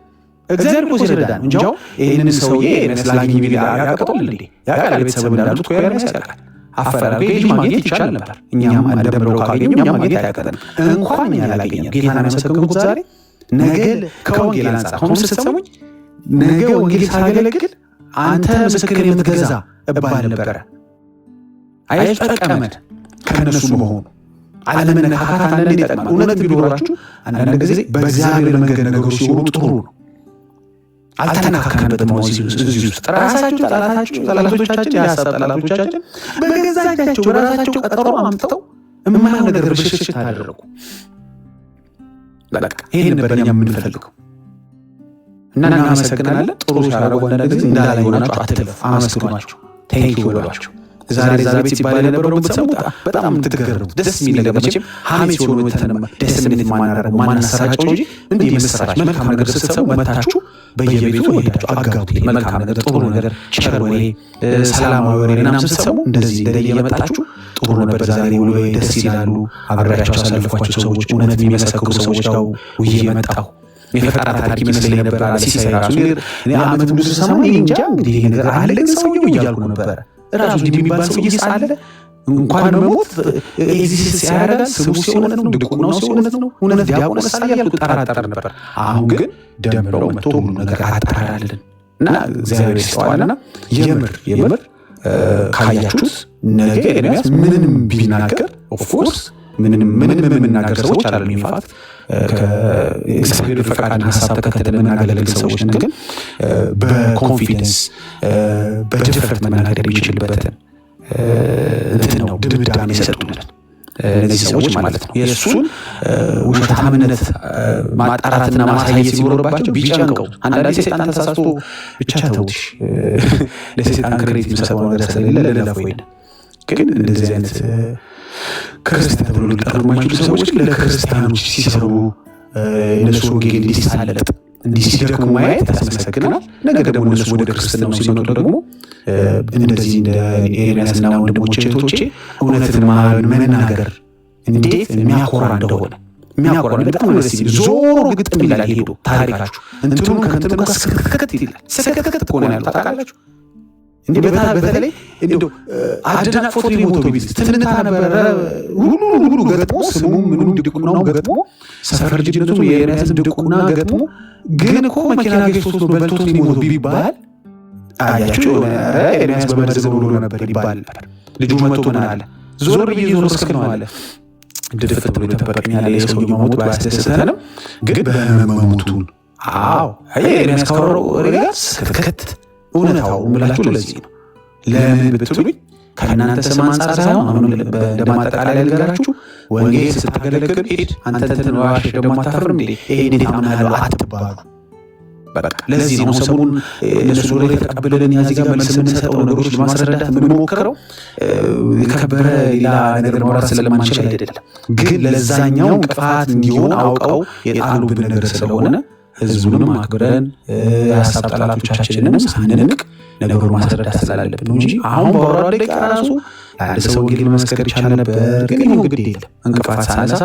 እግዚአብሔር እኮ ሲረዳን እንጂ አሁን ይህንን ሰውዬ ኤርሚያስ ላግኝ ቢል ያቀጠል እንዴ? ያውቃል ቤተሰብ እንዳሉት እኮ ኤርሚያስ ያውቃል። አፈራርጎ ልጅ ማግኘት ይቻል ነበር። እኛም ደምረው ካገኙ እኛም ማግኘት አያቀጠን። እንኳን እኛ ላገኘን ጌታን ያመሰከሩት ዛሬ ነገ ከወንጌል አንጻር አሁን ስትሰሙኝ ነገ ወንጌል ሳገለግል አንተ ምስክር የምትገዛ እባል ነበረ። አይጠቀመን ከነሱ መሆኑ አለመነካካት አንዳንዴ ይጠቅማል። እውነት ቢኖራችሁ አንዳንድ ጊዜ በእግዚአብሔር መንገድ ነገሮች ሲሆኑ ጥሩ ነው። አልተነካካንበትም። እዚህ ውስጥ ራሳችሁ ጠላቶቻችን የሀሳብ ጠላቶቻችን በገዛ እጃቸው በራሳቸው ቀጠሮ አምጥተው የማይሆን ነገር ብሽሽት አደረጉ። በቃ ይህን ነበር እኛ የምንፈልገው እና እናመሰግናለን። ጥሩ ሲያደርጉ አንዳንድ ጊዜ እንዳላየሆናችሁ አትለፉ፣ አመስግኗቸው፣ ቴንኪው በሏቸው። ዛሬ ቤት ሲባል የነበረው ብትሰሙ በጣም የምትገረሙት ደስ የሚል ነገር መቼም ሀሜት ሲሆኑ ደስ የሚል ማናረገው ማናሰራጨው እንጂ እንዲህ የምስራች መልካም ነገር ስትሰሙ መታችሁ በየቤቱ ሄዳችሁ አጋቡት። መልካም ነገር፣ ጥሩ ነገር፣ ቸር ወሬ፣ ሰላማዊ ወሬ ምናምን ስትሰሙ እንደዚህ እየመጣችሁ ጥሩ ነበር ዛሬ ውሎ ደስ ይላሉ። አብሬያቸው ያሳለፍኳቸው ሰዎች እውነት የሚመሰክሩ ሰዎች ጋር ውዬ መጣሁ። የፈጠራ ታሪክ ይመስለኝ ነበር አለ ሲሳይ ራሱ። እኔ ዓመት ሙሉ ስሰማ እንጃ እንግዲህ ይሄ ነገር አለ ግን ሰውዬው እያልኩ ነበረ። ራሱ የሚባል ሰውዬ ሳለ እንኳን መሞት ኤግዚስት ሲያደርጋል ስሙ ሲሆነት ነው ድቁናው ሲሆነት ነው እውነት ዲያቆን ሳለ ያልኩ ጠራጠር ነበር። አሁን ግን ደምረው መጥቶ ሁሉ ነገር አጣራልን እና እግዚአብሔር ይስጠዋልና የምር ካያችሁት ነገ ኤርሚያስ ምንም ቢናገር ኦፍኮርስ ምንም የምናገር ሰዎች አይደለም። ኢንፋክት ከእግዚአብሔር ፈቃድና ሀሳብ ተከትለን የምናገለግል ሰዎች ነን። ግን በኮንፊደንስ በድፍረት መናገር የሚችልበትን እንትን ነው ድምዳሜ የሰጡልን እነዚህ ሰዎች ማለት ነው። የእሱን ውሸታምነት ማጣራትና ማሳየት ሲኖርባቸው ቢጨንቀው አንዳንዴ ሰይጣን ተሳስቶ ብቻ ተውሽ ለሰይጣን ክሬዲት የሚሰጠው ነገር ስለሌለ ለለፈው ይሄን ግን እንደዚህ አይነት ክርስቲያን ተብሎ ሊጠሩ የማይችሉ ሰዎች ለክርስቲያኖች ሲሰሩ እነሱ ወንጌል እንዲሳለጥ እንዲህ ሲደክሙ ማየት ያስመሰግናል። ነገ ደግሞ እነሱ ወደ ክርስትናው ሲመጡ ደግሞ እንደዚህ እንደ ኤርሚያስና ወንድሞቼ እህቶቼ እውነትን መናገር እንዴት የሚያኮራ እንደሆነ የሚያኮራ በጣም ደስ ይላል። ዞሮ ግጥም ይላል ሄዶ ታሪካችሁ እንትኑም ከእንትኑ ጋር ስክክት ይላል። ስክክት እኮ ነው ያለው ታውቃላችሁ። እንዴ በተለይ እንደው አደናቅፎት ሊሞተው ቢል ትንታ ነበረ ሁሉ ገጥሞ ስሙ ምኑም ድቁናው ገጥሞ ሰፈር ጅነቱ የኤርሚያስን ድቁና ገጥሞ ግን እኮ መኪና ገጭቶ በልቶት ሊሞተው ቢባል አያችሁ ኤርሚያስ በመርዝ ብሎ ነበር ይባል ነበር። ልጁ መጥቶ ምን አለ? ዞር ብዬ ዞር እስክል ነው አለ ድፍት ብሎ ተበቀኛለ። የሰውየው መሞት ባያስደስተንም ግን በመሞቱን አዎ ኤርሚያስ ካወራው ጋር ስክክት እውነታው ምላችሁ ለዚህ ነው። ለምን ብትሉኝ ከእናንተ ስም አንጻር ሳይሆን አሁን ለማጠቃለያ ልንገራችሁ። ወንጌል ስታገለግል ሂድ አንተ እንትን ዋሽ ደግሞ አታፍርም እንዴ ይሄን እንዴት አምናለሁ አትባሉ። በቃ ለዚህ ነው ሰሞኑን እነሱ ወደ ተቀበለን ያዚህ ጋር መልስ የምንሰጠው ነገሮች ለማስረዳት የምንሞክረው የከበረ ሌላ ነገር ማውራት ስለማንችል አይደለም፣ ግን ለዛኛው እንቅፋት እንዲሆን አውቀው የጣሉብን ነገር ስለሆነ ህዝቡንም አክብረን የሀሳብ ጠላቶቻችንንም ሳንንቅ ነገሩን ማስረዳት ስላለብን ነው እንጂ አሁን በወራው ደቂቃ ራሱ አንድ ሰው ወንጌል መመስከር ይቻል ነበር። ግን ይሁን ግድ የለም እንቅፋት ሳነሳ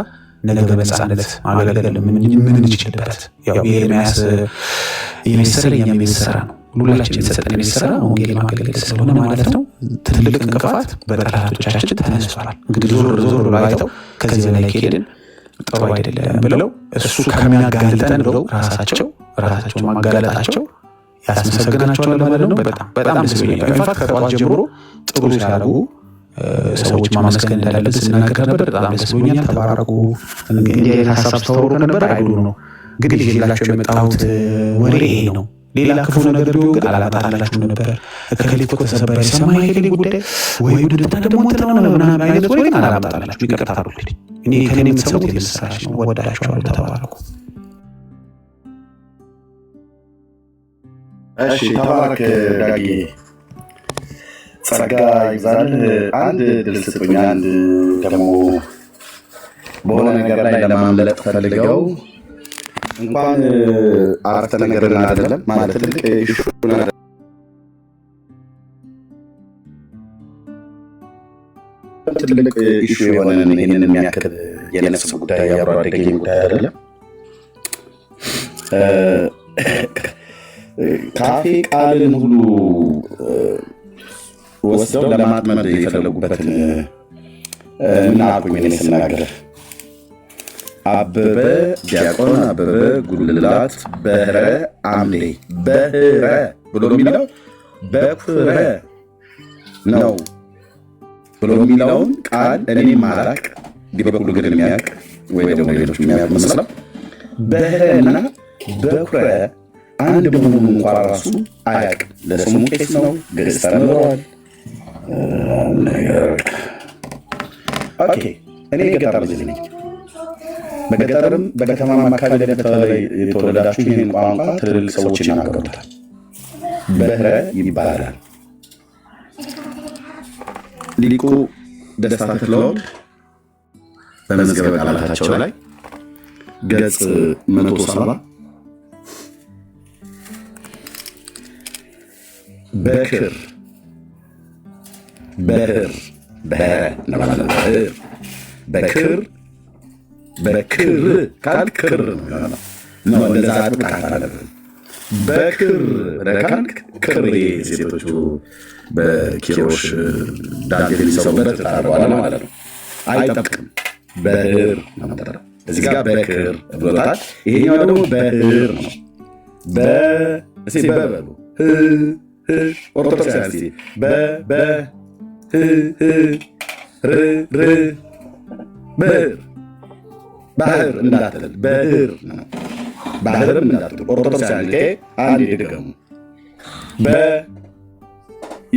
ነገ በነፃነት ማገልገል ምን እንችልበት። ያው የኤርሚያስ የሚሰራ የኛም የሚሰራ ነው። ሁላችን የተሰጠን የሚሰራ ወንጌል ማገልገል ስለሆነ ማለት ነው። ትልቅ እንቅፋት በጠላቶቻችን ተነስቷል። እንግዲህ ዞር ብለው አይተው ከዚህ በላይ ከሄድን ጥሩ አይደለም ብለው እሱ ከሚያጋልጠን ብለው ራሳቸው ማጋለጣቸው ያስመሰግናቸዋል ማለት ነው። በጣም ደስ ይላል። ኢንፋክት ከጠዋት ጀምሮ ጥሩ ሲያደርጉ ሰዎች ማመስገን እንዳለበት ስናገር ነበር። በጣም ደስ ብሎኛል። ተባረኩ። እንግዲህ ሀሳብ ተወሩ ነበር አይሉ ነው ግን ይዤላቸው የመጣሁት ወሬ ይሄ ነው። ሌላ ክፉ ነገር ቢሆን ግን አላጣላችሁ ነበር። እከሌ እኮ ተሰበረ ሰማይ የከሌ ጉዳይ ወይ ወደታ ደግሞ ተናና ምናምን አይነት ወሬ ግን አላጣላችሁ። ይቅርታ አድርጉልኝ። እኔ ከኔ የምትሰሙት የምስራች ነው። ወዳችኋለሁ። ተባረኩ። እሺ ተባረክ ዳጊ፣ ጸጋ ይዛል። አንድ ድል ስጡኝ። አንድ ደግሞ በሆነ ነገር ላይ ለማምለጥ ፈልገው እንኳን አረፍተ ነገርን አይደለም ማለት ትልቅ ኢሹን ትልቅ ኢሹ የሆነን ይህንን የሚያክል የነፍስ ጉዳይ የአብሮ አደገኝ ጉዳይ አይደለም። ካፌ ቃልን ሁሉ ወስደው ለማጥመድ የፈለጉበትን ምን አልኩኝ እኔ ስናገር አበበ ዲያቆን አበበ ጉልላት በህረ አምሌ በህረ ብሎ የሚለው በኩረ ነው ብሎ የሚለውን ቃል እኔ ማላቅ ዲበኩሉ ግን የሚያውቅ ወይ ደግሞ ሌሎች የሚያውቅ መስለው በህረና በኩረ አንድ በመሆኑ እንኳን ራሱ አያውቅም። ለስሙ ቄስ ነው፣ ግዕዝ ተምሯል። ኦኬ እኔ ገጠር ልጅ ነኝ። በገጠርም በከተማም አካባቢ የተወለዳችሁ ይህን ቋንቋ ትልልቅ ሰዎች ይናገሩታል። በህረ ይባላል። ሊቁ ደስታ ተክለወልድ በመዝገበ ቃላታቸው ላይ ገጽ 170 በክር በህር በክር በክር ካልክ ክር ነው ነው እንደዛ አጥቃት አለብን። በክር ረካንክ ክር ሴቶቹ በኪሮሽ ዳንቴል ሊሰሩበት ታርጓል ማለት ነው። አይጠብቅም። በህር ነው ተራ እዚህ ጋር በክር ብሎታል። ይሄኛው ደግሞ በህር ነው። በእሴ በበሉ ኦርቶዶክስ በህር ባህር እንዳትል በህር ነው። ባህርም እንዳትል ኦርቶዶክስ አንድ ይድገሙ።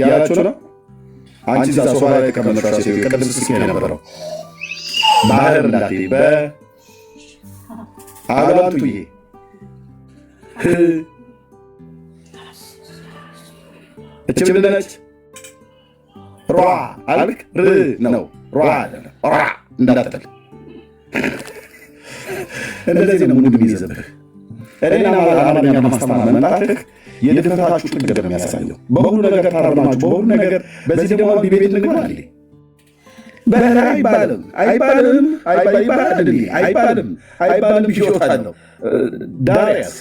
ያላችሁ ነው። አንቺ እዛ ሶፋ ላይ ተቀመጥሽ ሴት ቅድም ስትስቂ የነበረው ባህር እንዳትል በአባላቱዬ እቺ ብለነች ሯ አልክ ር ነው ሯ አይደለም ሯ እንዳትል። እንደዚህ ነው ሙድ የሚይዝብህ። እኔና አማርኛ ማስተማር መምጣትህ የድፍረታችሁ ጥግ ነው የሚያሳየው። በሁሉ ነገር ታረማችሁ፣ በሁሉ ነገር በዚህ ደግሞ ቤት ንግባ አለ በራ አይባልም ብዬሻለሁ። ዳሪያስ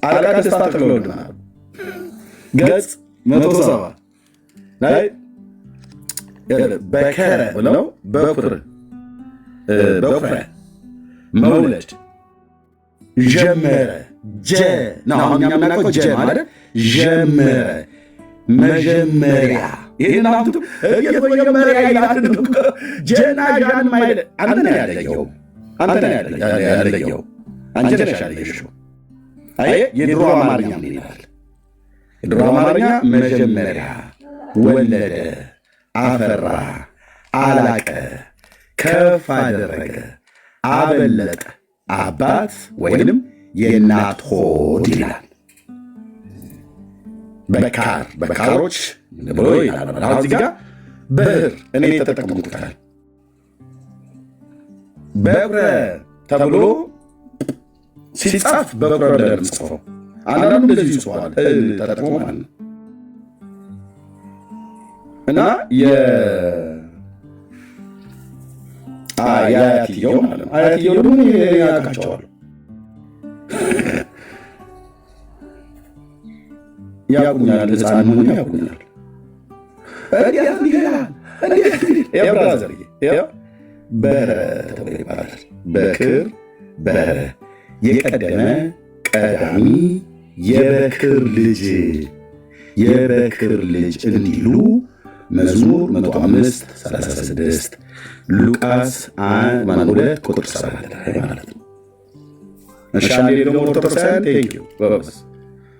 አለቃ ደስታ ተክለወልድና ገጽ 170 ላይ በከረ ብለው በኩረ መውለድ ጀመረ። አሁን የምናውቀው ጀ ማለት ጀመረ መጀመሪያ። ይህን አምጡ መጀመሪያ ይላል። ጀና ዣን ማይለ አንተ ነህ ያለየው፣ አንተ ነሽ ያለየሽው። አየህ የድሮ አማርኛ ምን ይላል? የድሮ አማርኛ መጀመሪያ ወለደ፣ አፈራ፣ አላቀ፣ ከፍ አደረገ፣ አበለጠ፣ አባት ወይንም የእናት ሆድ ይላል። በካሮች ብሎ ይላል። አሁን እዚህ ጋር ብዕር እኔ ተጠቀምኩታል። በኩረ ተብሎ ሲጻፍ በኩረ ብለን ጽፈው አንዳንዱ እንደዚህ ይጽፋል ተጠቅሞ ማለት ነው። እና የአያትየው ማለት ነው። አያትየው ደግሞ ያውቃቸዋል፣ ያውቁኛል፣ ህፃን መሆኑ ያውቁኛል። ብራዘር በረ ተብሎ ይባላል። በክር በረ የቀደመ ቀዳሚ የበክር ልጅ እንዲሉ መዝሙር 105:36 ሉቃስ 2 ቁጥር 7 ላይ ማለት ነው። እሺ አንዴ ደግሞ ኦርቶዶክሳውያን ቴንኪው በበስ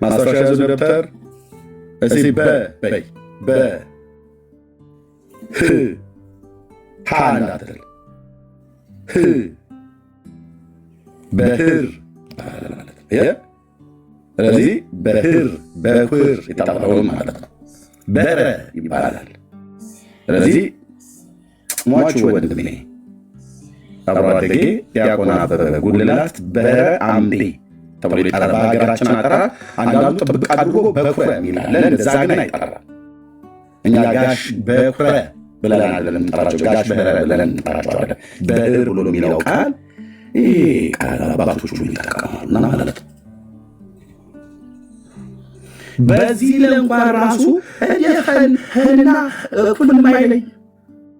ማስታወሻ ያዙ ደብተር። እስቲ በይ ሀ እንዳትል በህር ማለት ነው። ስለዚህ በኩር የታጠበውን ማለት ነው። በረ ይባላል። ስለዚህ ሟቹ ወንድሜ አብሮ አደጌ ዲያቆን አበበ ጉልላት በረ አምዴ ተብሎ ይጠራል። በሀገራችን አጠራር አንዳንዱ ጥብቅ አድርጎ በኩረ የሚላለን፣ እንደዛ ግን አይጠራም። እኛ ጋሽ በኩረ ብለን አይደለም እንጠራቸው፣ ጋሽ በረ ብለን እንጠራቸዋለን። በህር ብሎ የሚለው ቃል ይሄ ቃል አባቶቹ ይጠቀማሉና ማለት ነው። በዚህ ለእንኳን ራሱ ህንና እኩል ማይለይ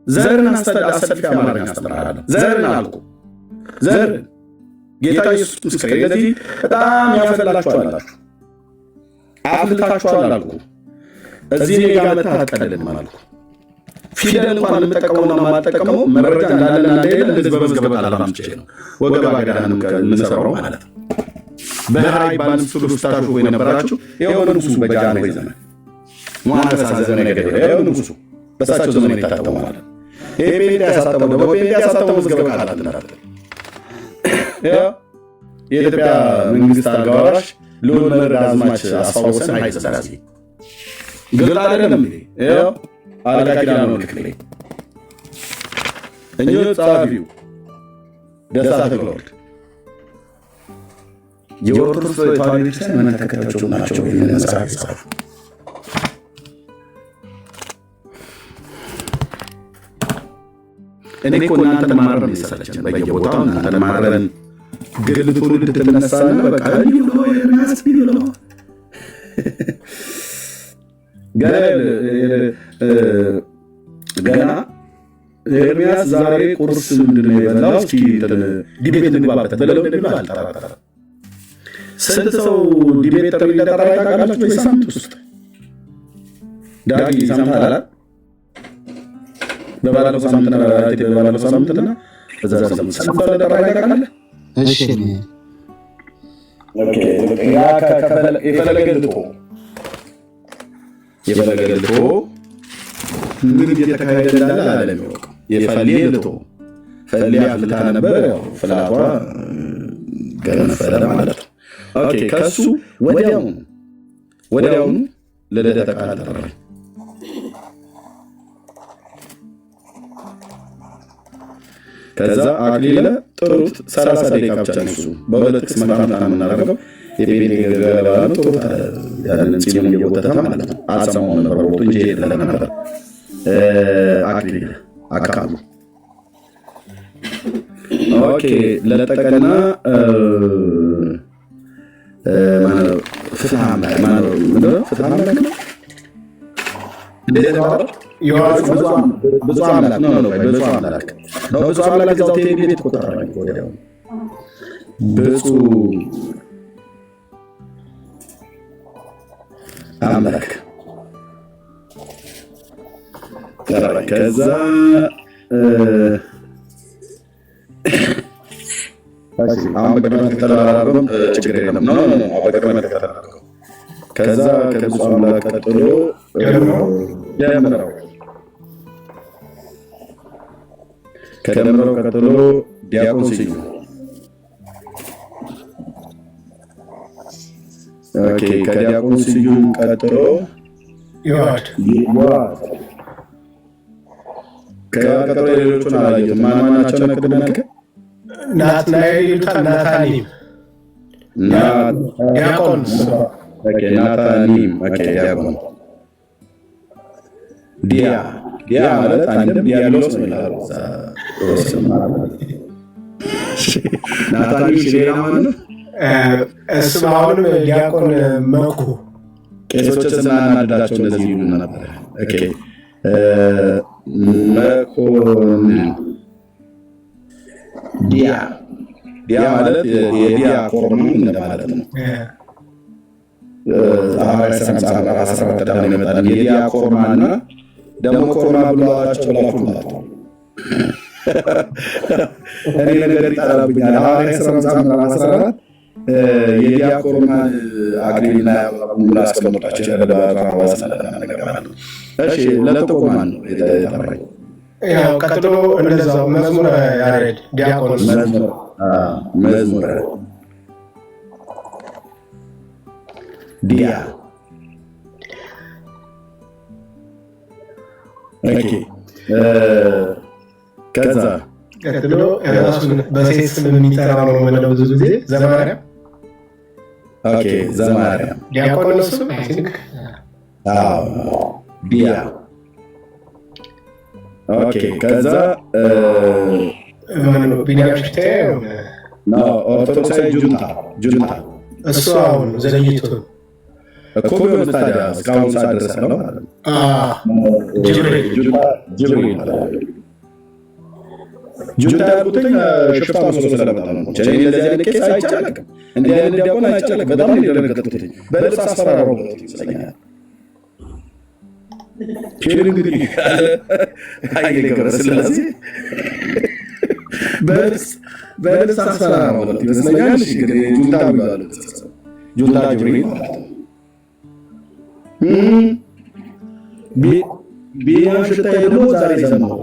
ዘርን አሰልፊ አማርኛ አስተምራለሁ። ዘርን አልኩ፣ ዘርን ጌታ ኢየሱስ ምስክሬ። ለዚህ በጣም ያፈላችኋል አላችሁ፣ አፍልታችኋል አልኩ። እዚህ እኔ ጋር መጥተህ አትቀልድም አልኩ። ፊደል እንኳን የምጠቀመውና የማልጠቀመው መረጃ እንዳለና እንደሌለ እንደዚህ በመዝገበ ቃል አምጥቼ ነው ወገባ ገዳንም የምንሰራው ማለት ነው። በህራ ይባልም ስሉ ስታሹ የነበራችሁ ይኸው ንጉሱ በጃንሆይ ዘመን ሟነሳ ዘመን ነገደ ይኸው ንጉሱ በሳቸው ዘመን የታተመው ማለት ነው። ይሄ ፔንቴ ያሳተመው ደግሞ ፔንቴ ያሳተመው መዝገበ ቃላት እንዳለ የኢትዮጵያ መንግስት አልጋ ወራሽ ልዑል መርዕድ አዝማች አስፋወሰን ኃይለ ሥላሴ ግልጥ አይደለም እንዴ? ይኸው አለቃ ኪዳነ ወልድ ክፍሌ፣ እኚሁ ጸሐፊው ደስታ ተክለወልድ የኦርቶዶክስ ተዋሕዶ ቤተክርስቲያን እምነት ተከታዮች ናቸው። ይህንን መጽሐፍ የጻፉ እኔ እኮ እናንተን ማረን የሰለቸን በየቦታው እናንተን ማረን ግል ትውልድ ትነሳና በቃ እንዲሁ ብሎ ኤርምያስ ብሎ ገና ኤርምያስ ዛሬ ቁርስ ምንድን ነው የበላው? እስኪ ዲቤት እንግባበት ብለው እንደሚባል አልጠራጠርም። ስንት ሰው ዲቤት ጥሪ እንደጠራ ታውቃላችሁ? በሳምንት ውስጥ ዳጊ ሰምተሃል? በባለፈው ሳምንትና በዛ ሳምንት ሰው እንደጠራ ታውቃለህ? እሺ ኦኬ። ያ የፈለገ ልቶ ምን እየተካሄደ እንዳለ ዓለም ያውቀው። የፈሌ ልቶ ፈሌ አፍልታ ነበር። ያው ፍላቷ ገነፈለ ማለት ነው። ኦኬ። ከሱ ወዲያውኑ ለልደተ ቃል ጠራኝ። ከዛ አክሊለ ጥሩት 30 ደቂቃ ብቻ ነው እሱ በሁለት ጥቅስ መጣምጣ ነው የምናደርገው። የቤኔ ገለባ ነው ጥሩት ያንን ፂም እየቦተተ ማለት ነው። አልሰማው ነበር ወጡ እንጂ የለ ነበር አክሊለ አካሉ ኦኬ ለጠቀና ፍትሐ አምላክ ማለት ነው። ፍትሐ አምላክ ነው ብዙ አምላክ ነው ብዙ አምላክ ነው ብዙ አምላክ እዛው ቤት ተቆጠረ ወዲያው ብዙ አምላክ ከዛ አሁን በቅድመ ተከተል አላደረገም ችግር የለም ነው በቅድመ ተከተል አላደረገም። ከዛ ከብዙ አምላክ ቀጥሎ ደምረው ከደምረው ቀጥሎ ዲያቆን ስዩም ኦኬ ከዲያቆን ስዩም ቀጥሎ ይዋድ ከቀጥሎ ሌሎቹን አላየሁም። ማን ናቸው? ቅድም ያልከኝ ናትናኤል ናታኒም ዲያቆን ናታኒም ዲያቆን ዲያ ማለት አንድም ዲያብሎስ ነው ይላል። ናታኒም ሌላ ማለት ነው። እሱ አሁንም ዲያቆን መኩ ቄሶችን ስናናድዳቸው እንደዚህ ይሉ ነበር። መኮንን ዲያ ማለት የዲያ ኮርማ እንደማለት ነው። የዲያ ኮርማና ደግሞ ኮርማ ብለዋቸው ላኩላት። እኔ ነገር ይጠራብኛል። ሐዋርያት ሥራ 14 የዲያ ኮርማ አክሊልና ሙላ አስቀምጧቸው እሺ ለጥቆማን ነው የተጠራኝ። ያው ቀጥሎ እንደዛው መዝሙር ያሬድ ዲያቆን መዝሙር ዲያ ኦኬ ከዛ ቀጥሎ ራሱን በሴት ስም የሚጠራው ነው ማለት ብዙ ጊዜ ዘማሪያም ኦኬ ዘማሪያም ዲያቆን እሱ አይ ቲንክ ዲያ ኦኬ ከዛ ማነው ቢኒያምሽቴ ነው ኦርቶዶክሳዊ ጁንታ እሱ አሁን ዘግይቶ እኮ ቢሆን ታዲያ እስካሁን ሰዓት ድረስ ነው ማለት ነው። ጅብሪል ጁንታ ያልኩትኝ ሽፍታ መስሎ ስለመጣ ነው። እንደዚህ አይነት ቄስ አይቻልም፣ እንዲህ አይነት ዲያቆን አይቻልም። በጣም ነው የደነገጥኩት። በልብስ አስፈራራው ይመስለኛል። ኬር እንግዲህ ኃይሌ ገብረስላሴ በልብስ አስፈራራው ይመስለኛል። እንግዲህ ጁንታ ብሏል። ጁንታ ጅብሪል ማለት ነው። ቢኒያም ሽታዬ ደግሞ ዛሬ ሰማሁ።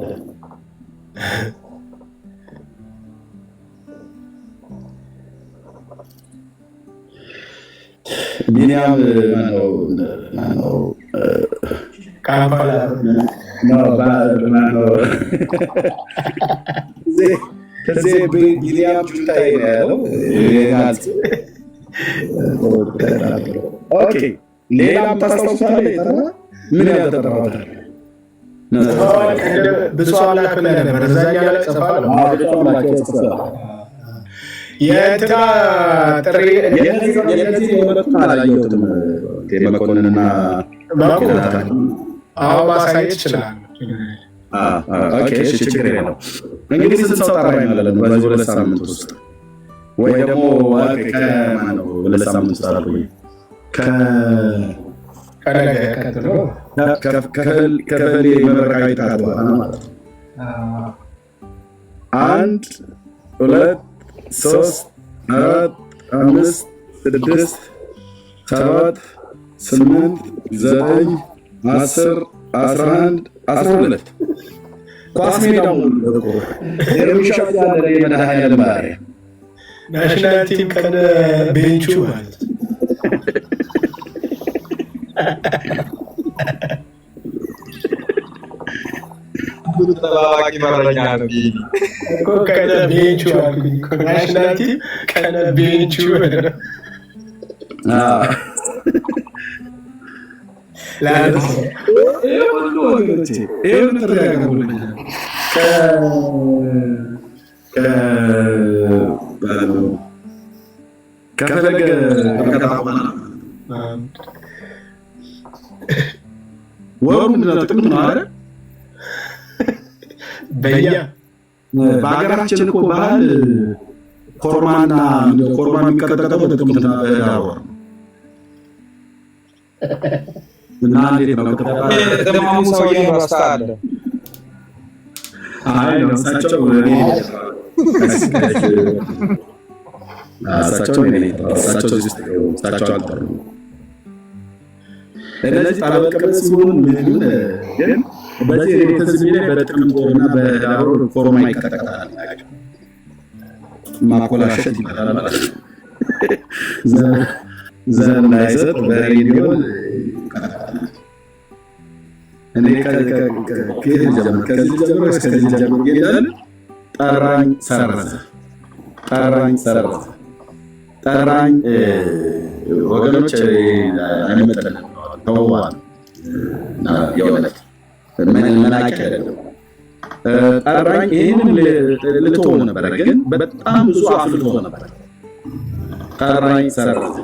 ቢኒያም ማነው ካምፓላ ቢኒያም ሽታዬ ነው ያለው። ኦኬ ሌላም ታስታውሳለህ? ምን ያልተጠራሁት ብዙ አምላክ ብለህ ነበር። እዛኛ ላይ ጽፋል የእንትና ጥሪ የነዚህ የመጡት አላየሁትም። መኮንንና አዎ ማሳየት ይችላል። ችግር የለው። እንግዲህ ስንት ሰው ጠራኝ ማለት ነው በዚህ 2 ሳምንት ውስጥ ወይ ደግሞ ሁለት ሳምንት ውስጥ አላልኩኝ ከፈሌ መብረቃዊ ጣት በኋላ ማለት ነው። 1 2 3 4 5 6 7 8 9 10 11 12 ኳስ ሜዳ ሙሉ ኤርሚሻ ያለ የመድኃኒዓለም ባሪያ ናሽናል ቲም ከነ ቤንቹ ማለት ተጠባባቂ መረኛ ነው እኮ ከነቤንቹ አልኩኝ እኮ ናሽናል ቲም ከነቤንቹ ከፈለገ ወሩ ምንድን ነው? ጥቅምት ነው አይደል? በሀገራችን እኮ ባህል ኮርማ የሚቀጠቀጠው በጥቅምትና በህዳር ወር ነው። እና እንዴት ነው ደማሙ ሰውዬ ረስታል? አይ ነው እሳቸው አልጠሩም። እነዚህ ጣበቀበት ሲሆኑ ምን ግን በዚህ ተዝሚኔ በጥቅምት ወርና በህዳር ወር ኮርማ ይቀጠቀጣል። ማኮላሸት ይባላል ማለት ነው። ዘር እንዳይሰጥ በሬዲዮ እኔ ከዚህ ጀምሮ እስከዚህ ጀምሮ ይላል። ጠራኝ ሰረዘ ጠራኝ ወገኖች አይመጠንም ተዋዋል እና የእውነት መናቂ አይደለም። ጠራኝ ይህንን ልትሆ ነበረ፣ ግን በጣም ብዙ አፍልቶ ነበረ። ጠራኝ ሰረዘ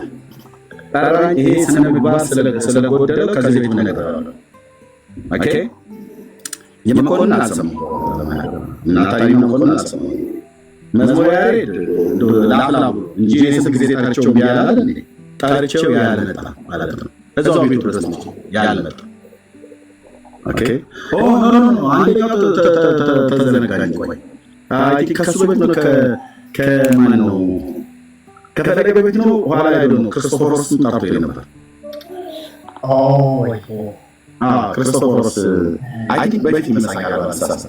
ጠራኝ ይሄ ስነ ምግባር ስለጎደለው ከዚህ ቤት ነገር ኦኬ የመኮንን አልሰማሁም እናታዬ መኮንን አልሰማሁም። መዝሙረ ያሬድ ላፍላቡ እንጂ የስንት ጊዜ ጠርቼው ያላል እንዴ? ጠርቼው ያለመጣ ማለት ነው። እዛው ቤቱ ድረስ ነው ያለመጣ። ኦኬ ኦ ኖ አንደኛው ተዘነጋኝ። ቆይ አይ ከሱ ቤት ነው ከማን ነው ከፈለገ ቤት ነው ኋላ ላይ ነው ክርስቶፎሮስን ጠርቶ ነበር። ክርስቶፎሮስ አይ ቲንክ በፊት ይመስለኛል አላሳሳ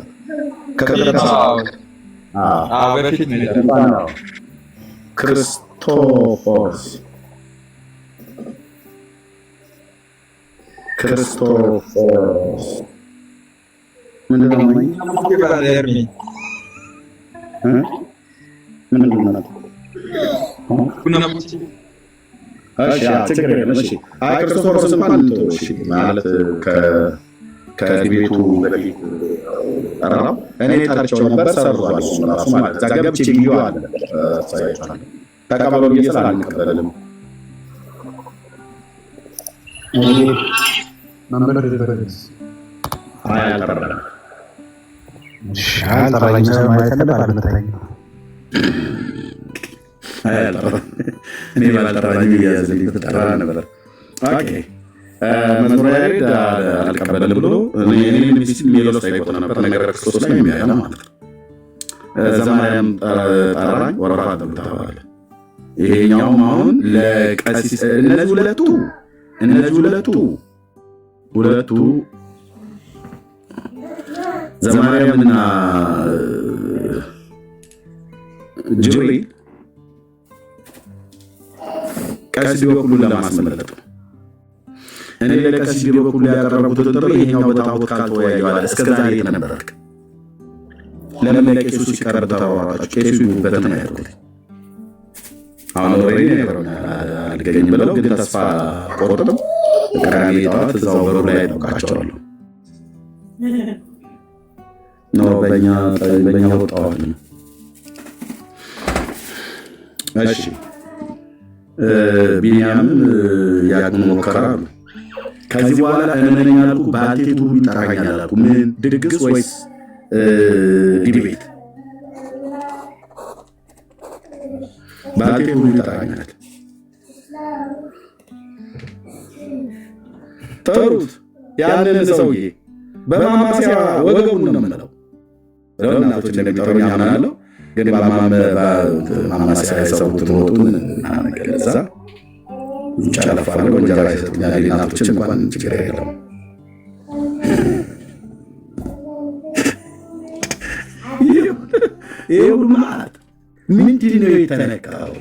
በፊት ነው ክርስቶፎሮስ ምንድን ነው ክርስቶፎሮስ እንኳን ማለት ከቤቱ በፊት ጠራው። እኔ ጠርቼው ነበር ሰርዟል። ራሱ ማለት እዛ ገብቼ ቪዲዮ አለ ተቀበሉ ብዬ አልቀበልም። እኔ ባልጠራኝ እያዘልኝ ተጠራ ነበር። ኦኬ መዝሙረ ያሬድ አልቀበልም ብሎ እኔን ሜሎስ ጠይቆት ነበር። ነገረ ክርስቶስ ላይ የሚያያ ማለት ነው። ዘማርያም ጠራኝ ወረፋ ተባለ። ይሄኛውም አሁን ለቀሲስ እነዚህ ሁለቱ ዘማርያምና ጅብሪል ቀሲስ ዲዮኩሉን ለማስመለጥ ነው። እኔ ለቀሲስ ዲዮኩሉ ያቀረቡትን ጥሪ ይሄኛው በጣዖት ካልተወያዩ አለ። እስከዛሬ የት ነበርክ? ለምን ለቄሱ ሲቀርብ ተዋዋጣችሁ? ቄሱ ይሁበት ነው ያልኩት። አሁን ኦልሬዲ ነገሩን አልገኝም ብለው ግን ተስፋ ቆርጠው ቅዳሜ ጠዋት እዛው በሩ ላይ ጠብቃቸዋለሁ። በእኛ ወጣዋል ነው። እሺ ቢንያምም ያቅሙ ሞከራሉ። ከዚህ በኋላ እመነኝ አልኩ። ባልቴት ሁሉ ይጠራኛል አልኩ። ምን ድግስ ወይስ ዲቤት? ባልቴት ሁሉ ይጠራኛል። ጠሩት ያንን ሰውዬ በማማሲያ ወገቡን ነው የምለው። እናቶች እንደሚጠሩኝ አምናለሁ፣ ግን በማማሲያ የሰሩትን ወጡን ገለዛ ይጨለፋሉ። እንጀራ ይሰጡኛል። እናቶችን እንኳን ችግር የለም። ይህ ሁሉ ማለት ምንድን ነው የተነካው?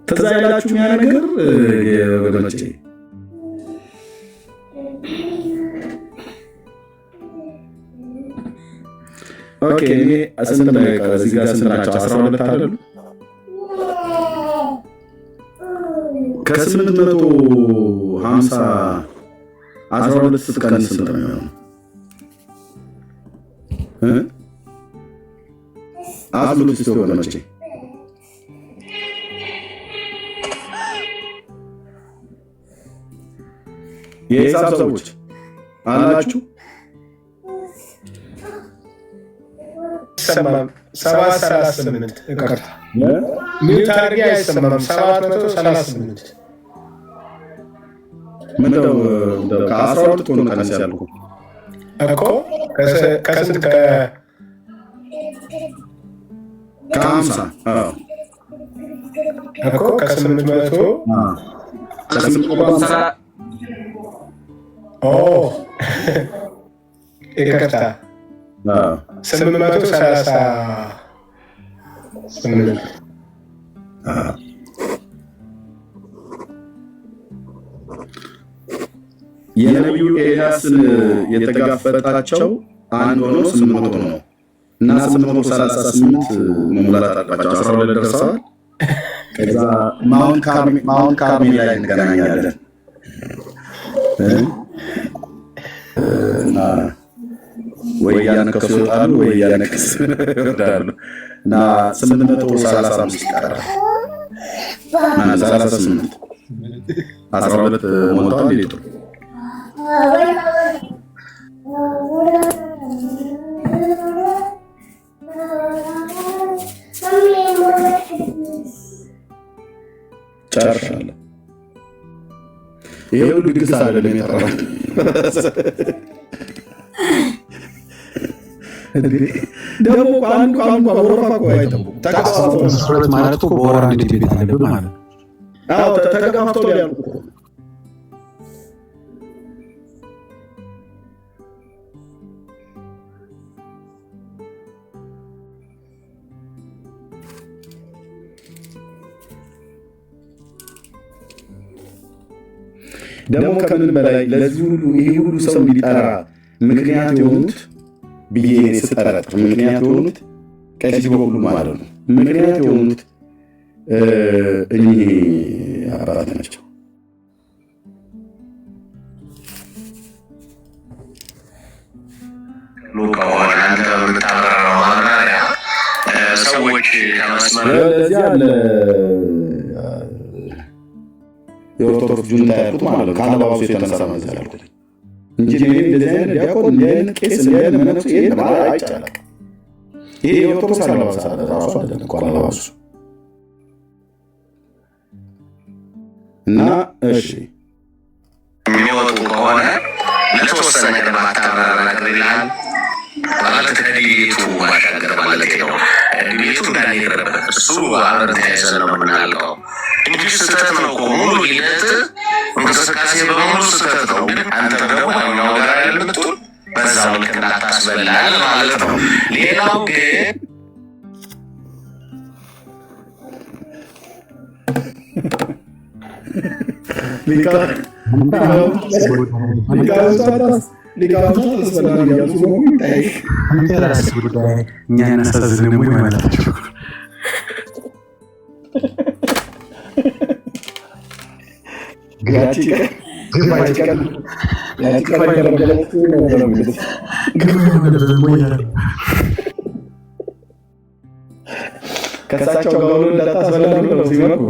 ትዝ አይላችሁም ያ ነገር ወገኖቼ? ኦኬ እኔ ስንት ነው እዚህ ጋር ስንት ናቸው? 12 አይደሉ? ከ850 12 ስትቀንስ ስንት ነው የሚሆነው? አስሉት እስቲ ወገኖቼ። የሂሳብ ሰዎች አላችሁ? 738 ይቅርታ፣ ሚውት አድርጌ አይሰማም። 738 ምንድነው? ከ12 እኮ ነው ቀነስ ያልኩህ እኮ ከስንት ከ50 እኮ ከ800 ይቅርታ 838 የነቢዩ ኤልያስን የተጋፈጣቸው አንድ ሆኖ 800 ነው እና 838 መሙላት አለባቸው። 12 ደርሰዋል። ከዛ ማውንት ካርሜል ላይ እንገናኛለን እና ወይ ያነከሱ ይወጣሉ ወይ ያነከሱ ይወርዳሉ እና 835 ይቀራል እና 38 12 ሞልቷል ሊጡ ጨርሻለሁ። ይሄ ሁሉ ድግስ አይደለም የጠራው ደግሞ አንዱ ወረፋ እኮ አይጠቡም። ተጋፍተው ማለት እኮ በወር አንድ ቤት አለብህ ማለት ነው። አዎ ተጋፍተው ሊያልቁ እኮ ደግሞ ከምን በላይ ለዚህ ሁሉ ይሄ ሁሉ ሰው ሊጠራ ምክንያት የሆኑት ብዬ ስጠረጥር ምክንያት የሆኑት ቀሲስ በኩሉ ማለት ነው። ምክንያት የሆኑት እኚህ አባት ናቸው። ከሆነ አንተ በምታበራራው ማብራሪያ ሰዎች ከመስመር ለዚህ አለ የኦርቶዶክስ ጁንታ ያልኩት ማለት ነው። ከአለባበሱ የተነሳ መዘዝ ያልኩት እንጂ እንደዚህ አይነት ዲያቆን እንዲህ አይነት ቄስ እንዲህ አይነት መነኩሴ የለም አይቻልም። ይሄ የኦርቶዶክስ አለባበስ ራሱ አይደለም እኮ አለባበሱ እና እሺ የሚወጡ ከሆነ ለተወሰነ ነገር ማታበራራ ነገር ይላል ማለት ከዲቤቱ ማሻገር ማለት ነው። ዲቤቱ እንዳይረበት እሱ አብረን ተያይዘን ነው የምናልቀው እንጂ ስህተት ነው እኮ ሙሉ ሂደት እንቅስቃሴ በሙሉ ስህተት ነው። ግን አንተ ደግሞ ዋናው ጋር ያለምትል በዛው ልክ እንዳታስበላል ማለት ነው። ሌላው ግን እኛን አሳዝነን ወይ ማለታቸው ከሳቸው ጋር ሁሉ እንዳታስበላ ነው ሲመኩ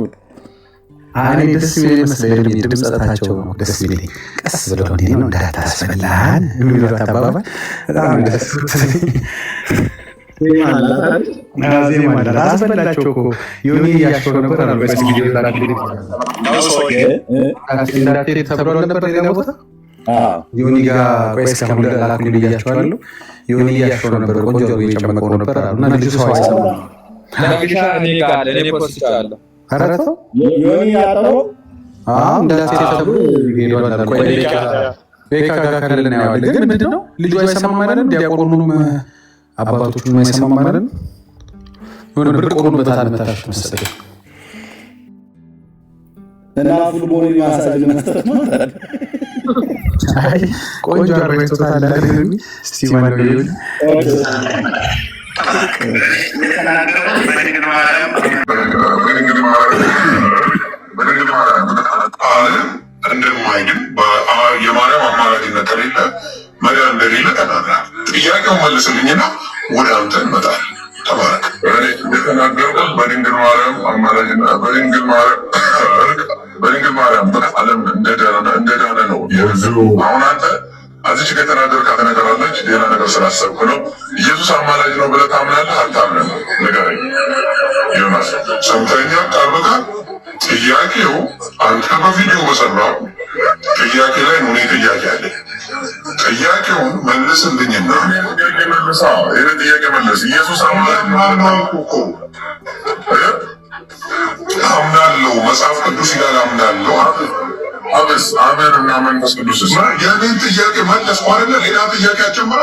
እኔ ደስ የሚል መስለኝ ድምፀታቸው ነው ደስ የሚለኝ። ቀስ ብለው እንዲህ ነው እንዳታስበላን የሚሉት አባባል በጣም ደስ ዜማ አለ። አስበላቸው እኮ ዮኒ እያሸው ነበር አሉ በስጊዜ እንዳትሄድ ተብሏል ነበር ሌላ ቦታ ዮኒ ጋር ቆይ እስካሁን ላኩኝ ብያቸዋለሁ። ዮኒ እያሸው ነበር ቆንጆ እየጨመቀው ነበር አሉ እና ልጁ ሰው አይሰማም። እኔ ጋር እኔ ፖስት አለው አረተው ዮኒ ያጠው እንዳትሄድ ተብሎ ሄዷል። ቆይ ቤካ ጋር ካለን ያዋል ግን ምንድን ነው ልጁ አይሰማም ማለት ነው። ዲያቆኑም አባቶቹን አይሰማም ማለት ነው። የሆነ ብርቅ ሆኖበታል መታሽ መሰለኝ እና ፉልቦል ማሳጅ መስጠት ማለት ቆንጆ አድርገውታል አይደል? እስቲ ማነው ይሁን ዓለም እንደማይድን የማርያም አማላጅነት ከሌለ መዳን እንደሌለ ተናግራል። ጥያቄውን መልስልኝና ወደ አንተ እንመጣለን። ተባረክ። እንደተናገርኩት በድንግል ማርያም አማላጅነት በድንግል ማርያም ዓለም እንደዳነ ነው። አሁን አንተ እዚች ከተናገርካት ነገር አለች። ሌላ ነገር ስላሰብክ ነው። ኢየሱስ አማላጅ ነው ብለህ ታምናለህ አልታምንም? ንገረኝ ዮናስ። ሰምተኸኛል? ቃል በቃል ጥያቄው አንተ በቪዲዮ በሰራው ጥያቄ ላይ ነው። እኔ ጥያቄ አለ። ጥያቄውን መልስልኝና ይህ ጥያቄ መለስ። ኢየሱስ አምላክ አምናለሁ፣ መጽሐፍ ቅዱስ ይላል አምናለሁ። አብስ አሜን እና መንፈስ ቅዱስ የኔን ጥያቄ መለስ ኳለ። ሌላ ጥያቄ አጨምራ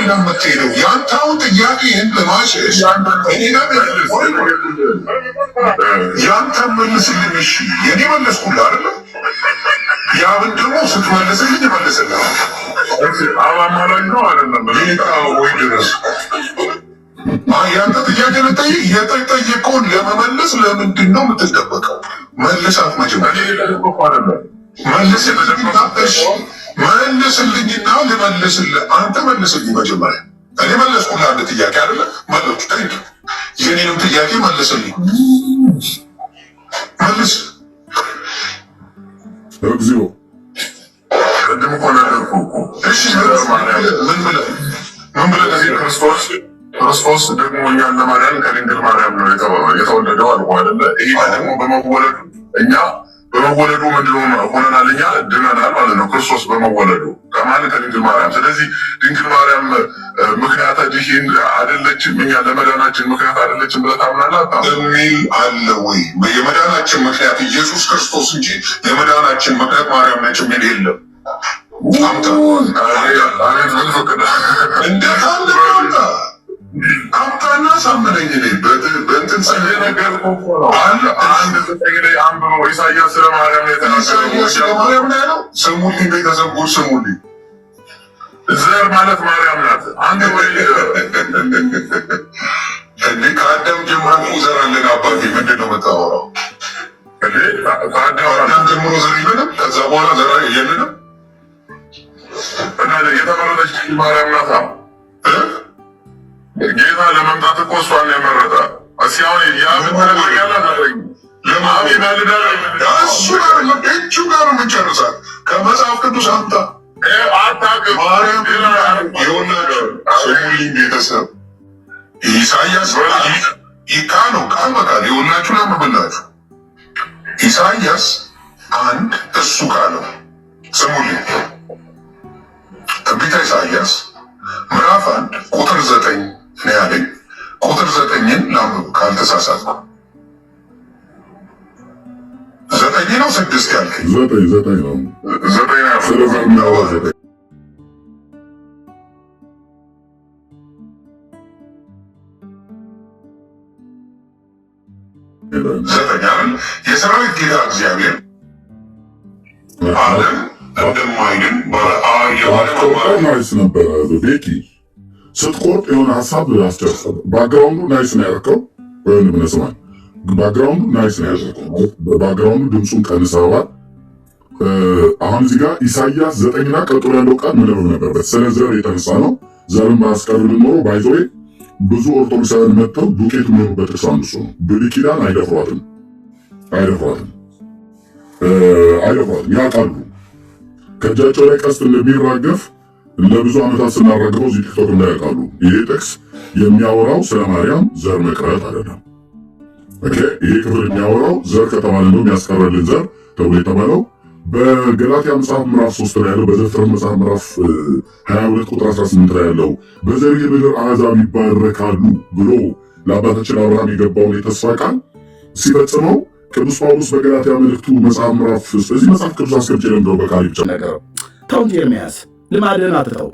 ለምትሄደው ያንተውን ጥያቄን ለማሸሽ ያንተን መልስልኝ። እሺ የኔ መለስኩልህ አይደለ? ያብን ደግሞ ስትመልስልኝ እመልስልህ። አማማላኝ ነው አይደለም ወይ ድረስ ያንተ ጥያቄ ልጠይቅ። የተጠየቀውን ለመመለስ ለምንድን ነው የምትጠበቀው? መልሳት መጀመሪያ መልስልኝና ልመልስልህ። አንተ መልስልኝ መጀመሪያ። እኔ መለስኩልህ አንድ ጥያቄ አይደለ? የኔንም ጥያቄ መልስልኝ። መልስ። እግዚኦ ቅድም እኮ ነገርኩህ። እሺ ምን ብለህ ክርስቶስ ደግሞ እኛን ለማዳን ከድንግል ማርያም ነው የተወለደው አልኩ አይደለ? ይሄ ደግሞ በመወለዱ እኛ በመወለዱ ምንድነው ሆነናል? እኛ ድነናል ማለት ነው። ክርስቶስ በመወለዱ ከማለት ከድንግል ማርያም። ስለዚህ ድንግል ማርያም ምክንያት ይህን አይደለችም፣ እኛ ለመዳናችን ምክንያት አይደለችም ብለህ ታምናለህ የሚል አለ ወይ? የመዳናችን ምክንያት ኢየሱስ ክርስቶስ እንጂ የመዳናችን ምክንያት ማርያም ነች የሚል የለም። አምጣና ሳመነኝ። በእንትን ስለ ነገር አንድ ላይ አንብበው ኢሳያስ ስለ ማርያም ያለው ስሙልኝ፣ ቤተሰቦች ስሙልኝ። ዘር ማለት ማርያም ናት። አንድ ወይ እንዴ ከአዳም ጀምሮ ዘር አለን። አባቴ ምንድን ነው የምታወራው? ከአዳም ጀምሮ ዘር የለንም። ከዛ በኋላ ዘር የለንም። እና የተመረጠች ማርያም ናት። ጌታ ለመምጣት እኮ እሷን የመረጠ እስካሁን እቹ ጋር የምንጨርሳት ከመጽሐፍ ቅዱስ አምጣ። ማርያም ስሙልኝ ቤተሰብ፣ ኢሳያስ ቃል ነው ቃል በቃል የሁላችሁ ለምብላችሁ ኢሳያስ አንድ እሱ ቃለው ስሙልኝ። ትንቢተ ኢሳያስ ምዕራፍ 1 ቁጥር 9 ነው ያለኝ። ቁጥር 9ን ላምብ ካልተሳሳትኩ 9 ነው 6 ያልከኝ 9 ነው 9 ዘጠኛን የሰራዊት ጌታ እግዚአብሔር ዓለም እንደማይድን ናይስ ነበረ። ቤኪ ስትቆርጥ የሆነ ሀሳብ አስጨርሰው። ባክግራውንዱ ናይስ ነው ያደረከው። ወይም ምንስማል ባክግራውንዱ ናይስ ነው ያደረከው። ባክግራውንዱ ድምፁን ቀንሰዋል። አሁን እዚህ ጋር ኢሳያስ 9ና ቀጥሎ ያለው ቃል ምንም ነበረበት። ስለ ዘር የተነሳ ነው። ዘርን ባያስቀርልን ኖሮ ባይዘዌ ብዙ ኦርቶዶክሳውያን መጥተው ዱቄት የሚሆኑበት እርሱ አንዱ ነው። ብሉይ ኪዳን አይደፍሯትም ያውቃሉ። ከእጃቸው ላይ ቀስት እንደሚራገፍ ለብዙ ዓመታት ስናራግፈው እዚህ ቲክቶክ እንዳያውቃሉ። ይሄ ጥቅስ የሚያወራው ስለ ማርያም ዘር መቅረት አይደለም። ይሄ ክፍል የሚያወራው ዘር ከተባለ ነው የሚያስቀረልን ዘር ተብሎ የተባለው በገላትያ መጽሐፍ ምዕራፍ 3 ላይ ያለው፣ በዘፍጥረት መጽሐፍ ምዕራፍ 22 ቁጥር 18 ላይ ያለው በዘር የምድር አሕዛብ ይባረካሉ ብሎ ለአባታችን አብርሃም የገባውን የተስፋ ቃል ሲፈጽመው ቅዱስ ጳውሎስ በገላትያ መልእክቱ መጽሐፍ ምዕራፍ እዚህ መጽሐፍ ቅዱስ አስገብቼ ለምድረው በቃል ብቻ ነገር ተው እንጂ ኤርምያስ ልማድህን አትተው።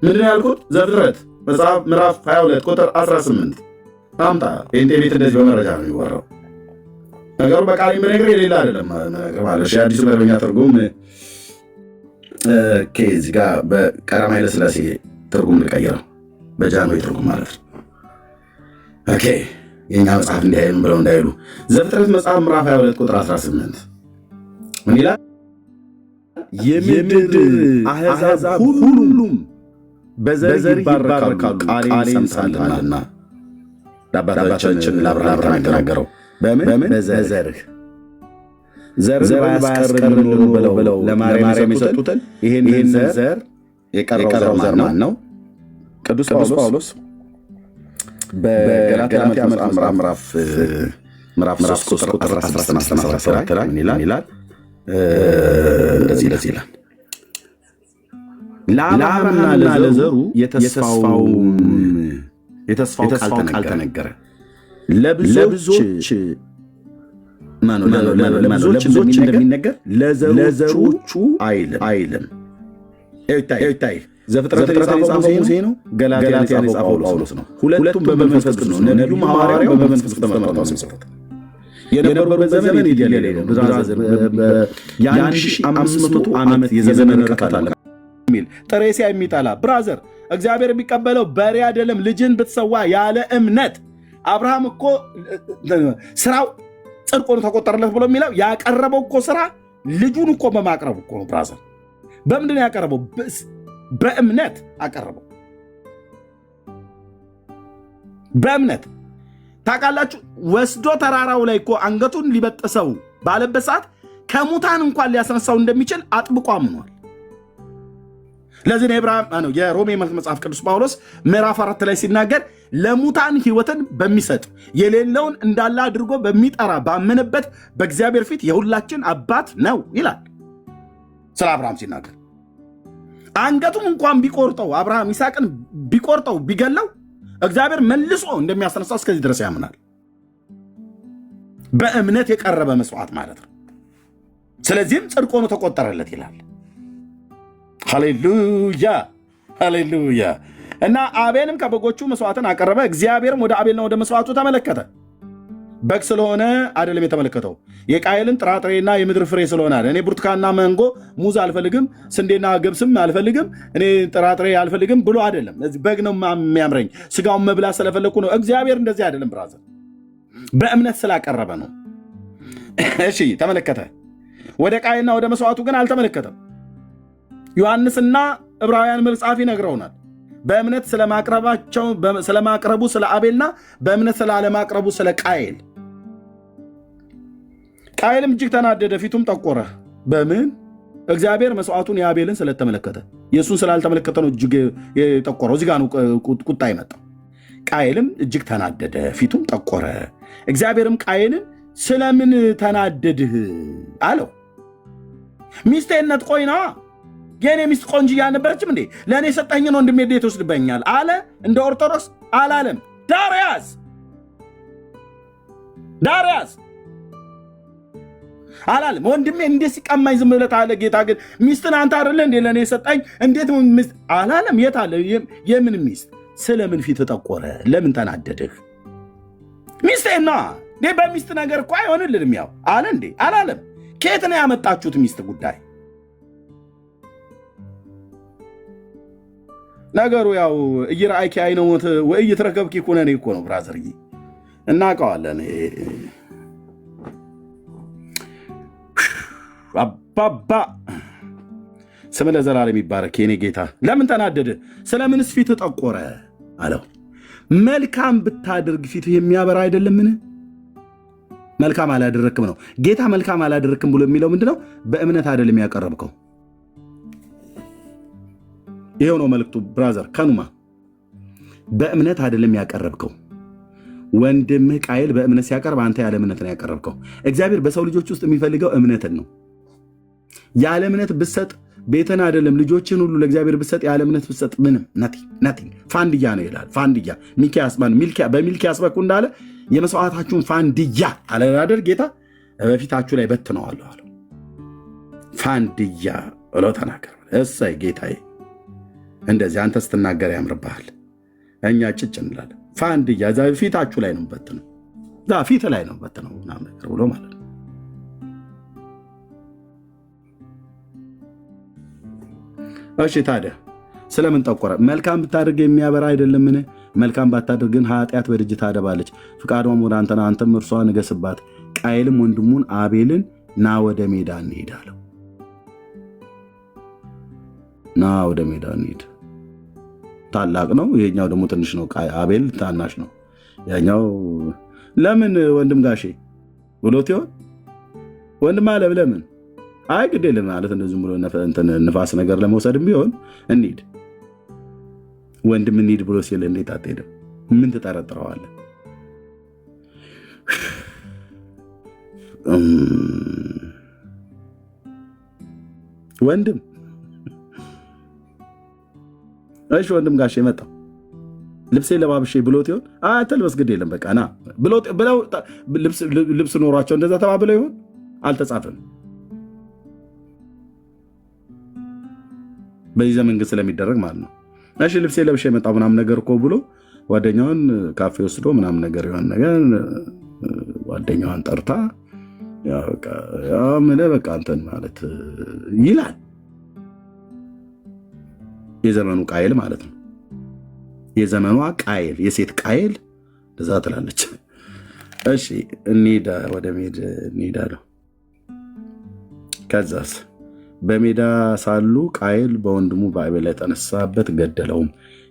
ምንድን ያልኩት? ዘፍጥረት መጽሐፍ ምዕራፍ 22 ቁጥር 18 አምጣ። ጴንጤ ቤት እንደዚህ በመረጃ ነው የሚወራው። ነገሩ በቃል የሚነግር የሌላ አይደለም ማለት ነው። አዲሱ መደበኛ ትርጉም እዚህ ጋር በቀዳማዊ ኃይለ ሥላሴ ትርጉም ልቀይረው፣ በጃንሆይ ትርጉም ማለት ነው። ኦኬ የኛ መጽሐፍ እንዲህ ብለው እንዳይሉ ዘፍጥረት መጽሐፍ ምዕራፍ 22 ቁጥር 18 ምን ይላል? የምድር አሕዛብ ሁሉም በዘር ይባረካሉ ቃሌን ሰምተዋልና። ለአባታችን ለአብርሃም ተናገረው። በምን በዘርህ ዘር ባያስቀርልን ብለው ለማርያም የሰጡትን ይህንን ዘር የቀረው ዘር ማን ነው? ቅዱስ ጳውሎስ በገላትያ ምዕራፍ 3 ቁጥር 17 ላይ ምን ይላል? እንደዚህ ይላል ለአብርሃምና ለዘሩ የተስፋው ቃል ተነገረ። ለብዙዎች እንደሚነገር ለዘሮቹ አይልም። ይታይ ዘፍጥረት የጻፈው ሙሴ ነው። ገላትያ የጻፈው ጳውሎስ ነው። ሁለቱም በመንፈስ ቅዱስ ነው። ነቢዩም ሐዋርያው በመንፈስ ቅዱስ ተመርተው ነው የነበሩበት ዘመን የሌለ ነው። የ1500 ዓመት የዘመን ርቀት አለ የሚል ጥሬሲያ የሚጠላ ብራዘር እግዚአብሔር የሚቀበለው በሬ አይደለም ልጅን ብትሰዋ ያለ እምነት። አብርሃም እኮ ስራው ጽድቅ ሆኖ ተቆጠረለት ብሎ የሚለው ያቀረበው እኮ ስራ ልጁን እኮ በማቅረብ እኮ ነው ብራዘር። በምንድን ነው ያቀረበው? በእምነት አቀረበው። በእምነት ታውቃላችሁ። ወስዶ ተራራው ላይ እኮ አንገቱን ሊበጥሰው ባለበት ሰዓት ከሙታን እንኳን ሊያስነሳው እንደሚችል አጥብቆ አምኗል። ለዚህ ነው የሮሜ መጽሐፍ ቅዱስ ጳውሎስ ምዕራፍ 4 ላይ ሲናገር ለሙታን ሕይወትን በሚሰጥ የሌለውን እንዳለ አድርጎ በሚጠራ ባመነበት በእግዚአብሔር ፊት የሁላችን አባት ነው ይላል። ስለ አብርሃም ሲናገር አንገቱም እንኳን ቢቆርጠው አብርሃም ይስሐቅን ቢቆርጠው ቢገለው እግዚአብሔር መልሶ እንደሚያስነሳው እስከዚህ ድረስ ያምናል። በእምነት የቀረበ መስዋዕት ማለት ነው። ስለዚህም ጽድቅ ሆኖ ተቆጠረለት ይላል። ሃሌሉያ ሃሌሉያ። እና አቤልም ከበጎቹ መስዋዕትን አቀረበ። እግዚአብሔርም ወደ አቤልና ወደ መስዋዕቱ ተመለከተ። በግ ስለሆነ አይደለም የተመለከተው፣ የቃየልን ጥራጥሬና የምድር ፍሬ ስለሆነ አለ። እኔ ብርቱካንና መንጎ ሙዝ አልፈልግም፣ ስንዴና ገብስም አልፈልግም፣ እኔ ጥራጥሬ አልፈልግም ብሎ አይደለም። በግ ነው የሚያምረኝ፣ ስጋውን መብላት ስለፈለግኩ ነው። እግዚአብሔር እንደዚህ አይደለም ብራዘር፣ በእምነት ስላቀረበ ነው። እሺ ተመለከተ። ወደ ቃየልና ወደ መስዋዕቱ ግን አልተመለከተም። ዮሐንስና ዕብራውያን መጽሐፍ ይነግረውናል። በእምነት ስለማቅረቡ ስለ አቤልና በእምነት ስላለማቅረቡ ስለ ቃየል። ቃየልም እጅግ ተናደደ፣ ፊቱም ጠቆረ። በምን? እግዚአብሔር መስዋዕቱን የአቤልን ስለተመለከተ፣ የእሱን ስላልተመለከተ ነው እጅግ የጠቆረው። እዚህ ጋ ነው ቁጣ የመጣው። ቃየልም እጅግ ተናደደ፣ ፊቱም ጠቆረ። እግዚአብሔርም ቃየልን ስለምን ተናደድህ አለው። ሚስቴነት ቆይና የኔ ሚስት ቆንጅዬ አልነበረችም እንዴ? ለእኔ የሰጠኝን ወንድሜ እንዴት ይወስድብኛል አለ። እንደ ኦርቶዶክስ አላለም። ዳርያስ አላለም። ወንድሜ እንዴት ሲቀማኝ ዝም ብለህ አለ። ጌታ ግን ሚስትን አንተ አይደለ እንዴ ለእኔ የሰጠኝ? እንዴት ሚስት አላለም። የት አለ? የምን ሚስት? ስለምን ፊት ጠቆረ? ለምን ተናደድህ? ሚስቴና በሚስት ነገር እኮ አይሆንልንም ያው አለ እንዴ? አላለም። ከየት ነው ያመጣችሁት ሚስት ጉዳይ? ነገሩ ያው እይራአይኪ አይነሞት ወይ እየተረከብኪ ኩነኔ እኮ ነው ብራዘርዬ፣ እናውቀዋለን። አባባ ስም ለዘላለም ይባረክ የኔ ጌታ። ለምን ተናደደ? ስለምንስ ፊት ጠቆረ አለው። መልካም ብታደርግ ፊት የሚያበራ አይደለምን? መልካም አላደረክም ነው ጌታ። መልካም አላደረክም ብሎ የሚለው ምንድነው? በእምነት አይደለም ያቀረብከው። ይሄው ነው መልክቱ ብራዘር ከኑማ። በእምነት አይደለም ያቀረብከው። ወንድምህ ቃየል በእምነት ሲያቀርብ አንተ ያለ እምነት ነው ያቀረብከው። እግዚአብሔር በሰው ልጆች ውስጥ የሚፈልገው እምነትን ነው። ያለ እምነት ብትሰጥ ቤትን አይደለም ልጆችን ሁሉ ለእግዚአብሔር ብትሰጥ ያለ እምነት ብትሰጥ ምንም ናቲንግ ፋንድያ ነው ይላል። ፋንድያ በሚልኪያስ በኩል እንዳለ የመስዋዕታችሁን ፋንድያ አለ አይደል ጌታ፣ በፊታችሁ ላይ በትነዋለሁ አለው። ፋንድያ ብሎ ተናገረ። እሰይ ጌታዬ፣ እንደዚህ አንተ ስትናገር ያምርብሃል። እኛ ጭጭ እንላለን። ፋንድያ ፊታችሁ ላይ ነው በትነው፣ ፊት ላይ ነው በትነው ምናምን ነገር ብሎ ማለት ነው። እሺ ታዲያ ስለምን ጠቆረ? መልካም ብታደርግ የሚያበራ አይደለምን? መልካም ባታደርግ ግን ኃጢአት በደጅ ታደባለች፣ ፍቃዷም ወደ አንተ ነው፣ አንተም እርሷ ንገስባት። ቃየልም ወንድሙን አቤልን ና ወደ ሜዳ እንሂድ አለው። ና ወደ ሜዳ እንሂድ። ታላቅ ነው፣ ይሄኛው ደግሞ ትንሽ ነው። አቤል ታናሽ ነው። ያኛው ለምን ወንድም ጋሼ ብሎት ይሆን? ወንድም አለ ለምን? አይ ግድ የለም ማለት እንደዚህ ብሎ ንፋስ ነገር ለመውሰድም ቢሆን እንሂድ ወንድም እንሂድ ብሎ ሲል እንዴት አትሄድም? ምን ትጠረጥረዋለህ? ወንድም እሺ ወንድም ጋሼ መጣው ልብሴ ለባብሼ ብሎት ይሆን? አትልበስ ግድ የለም በቃ ና ብለው ልብስ ኖሯቸው እንደዛ ተባብለው ይሆን? አልተጻፈም። በዚህ ዘመን ግን ስለሚደረግ ማለት ነው። እሺ ልብሴ ለብሼ መጣ ምናምን ነገር እኮ ብሎ ጓደኛዋን ካፌ ወስዶ ምናምን ነገር ይሆን ነገር ጓደኛዋን ጠርታ በቃ አንተን ማለት ይላል። የዘመኑ ቃየል ማለት ነው። የዘመኗ ቃየል፣ የሴት ቃየል እንደዛ ትላለች። እሺ እንሂድ ወደ ሜዳ እንሂዳለሁ። ከዛስ በሜዳ ሳሉ ቃየል በወንድሙ በአቤል ላይ ተነሳበት፣ ገደለውም።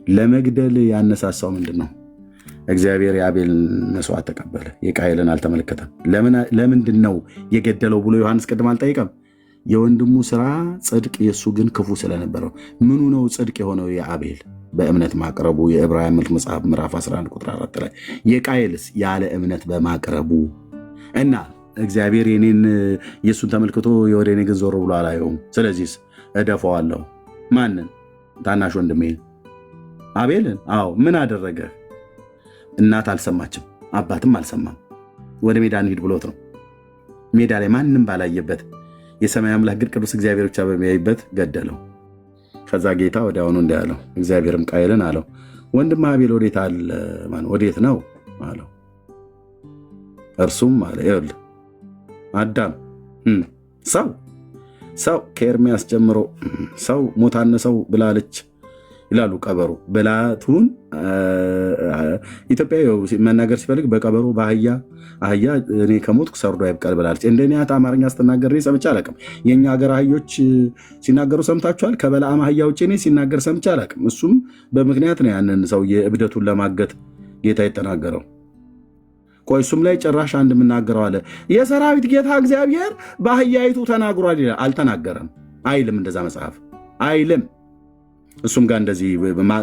ለመግደል ያነሳሳው ምንድን ነው? እግዚአብሔር የአቤልን መስዋዕት ተቀበለ፣ የቃየልን አልተመለከተም። ለምንድን ነው የገደለው ብሎ ዮሐንስ ቅድም አልጠይቀም? የወንድሙ ስራ ጽድቅ፣ የእሱ ግን ክፉ ስለነበረው። ምኑ ነው ጽድቅ የሆነው? የአቤል በእምነት ማቅረቡ። የዕብራውያን መልክ መጽሐፍ ምዕራፍ 11 ቁጥር 4 ላይ የቃየልስ ያለ እምነት በማቅረቡ እና እግዚአብሔር የእሱን ተመልክቶ የወደ እኔ ግን ዞር ብሎ አላየውም። ስለዚህ እደፈዋለሁ። ማንን? ታናሽ ወንድሜን አቤልን። አዎ ምን አደረገ? እናት አልሰማችም፣ አባትም አልሰማም። ወደ ሜዳ እንሂድ ብሎት ነው። ሜዳ ላይ ማንም ባላየበት የሰማይ አምላክ ግን ቅዱስ እግዚአብሔር ብቻ በሚያይበት ገደለው። ከዛ ጌታ ወዲያውኑ እንዲህ አለው፣ እግዚአብሔርም ቃየልን አለው ወንድም አቤል ወዴት አለ? ወዴት ነው አለው። እርሱም አለ ይኸውልህ አዳም ሰው ከኤርሚያስ ጀምሮ ሰው ሞታነሰው ብላለች ይላሉ ቀበሮ። ብላቱን ኢትዮጵያ መናገር ሲፈልግ በቀበሮ በአህያ እኔ ከሞትኩ ሰርዶ አይብቀል ብላለች። እንደኔ አማርኛ ስትናገር ሰምቼ አላውቅም። የእኛ ሀገር አህዮች ሲናገሩ ሰምታችኋል? ከበለዓም አህያ ውጭ እኔ ሲናገር ሰምቼ አላውቅም። እሱም በምክንያት ነው ያንን ሰው የእብደቱን ለማገት ጌታ የተናገረው። ቆይ እሱም ላይ ጭራሽ አንድ የምናገረው አለ። የሰራዊት ጌታ እግዚአብሔር በአህያይቱ ተናግሯል ይላል። አልተናገረም አይልም፣ እንደዛ መጽሐፍ አይልም። እሱም ጋር እንደዚህ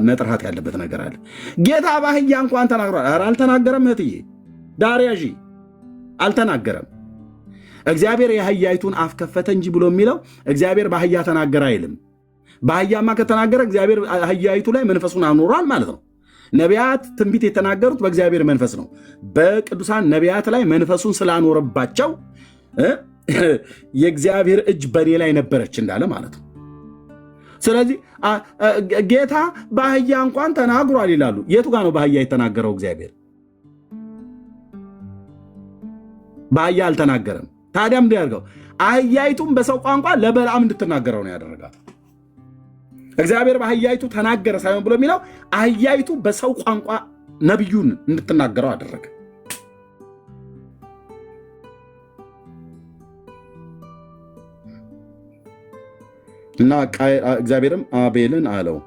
መጥራት ያለበት ነገር አለ። ጌታ በአህያ እንኳን ተናግሯል። ኧረ አልተናገረም። እህትዬ ዳርያዢ አልተናገረም። እግዚአብሔር የአህያይቱን አፍ ከፈተ እንጂ ብሎ የሚለው እግዚአብሔር በአህያ ተናገረ አይልም። በአህያማ ከተናገረ እግዚአብሔር አህያይቱ ላይ መንፈሱን አኖሯል ማለት ነው። ነቢያት ትንቢት የተናገሩት በእግዚአብሔር መንፈስ ነው። በቅዱሳን ነቢያት ላይ መንፈሱን ስላኖረባቸው የእግዚአብሔር እጅ በኔ ላይ ነበረች እንዳለ ማለት ነው። ስለዚህ ጌታ በአህያ እንኳን ተናግሯል ይላሉ። የቱ ጋር ነው በአህያ የተናገረው? እግዚአብሔር በአህያ አልተናገረም። ታዲያ ምንድን ያደርገው? አህያይቱም በሰው ቋንቋ ለበለዓም እንድትናገረው ነው ያደረጋት። እግዚአብሔር በአህያይቱ ተናገረ ሳይሆን ብሎ የሚለው አህያይቱ በሰው ቋንቋ ነቢዩን እንድትናገረው አደረገ። እና እግዚአብሔርም አቤልን አለው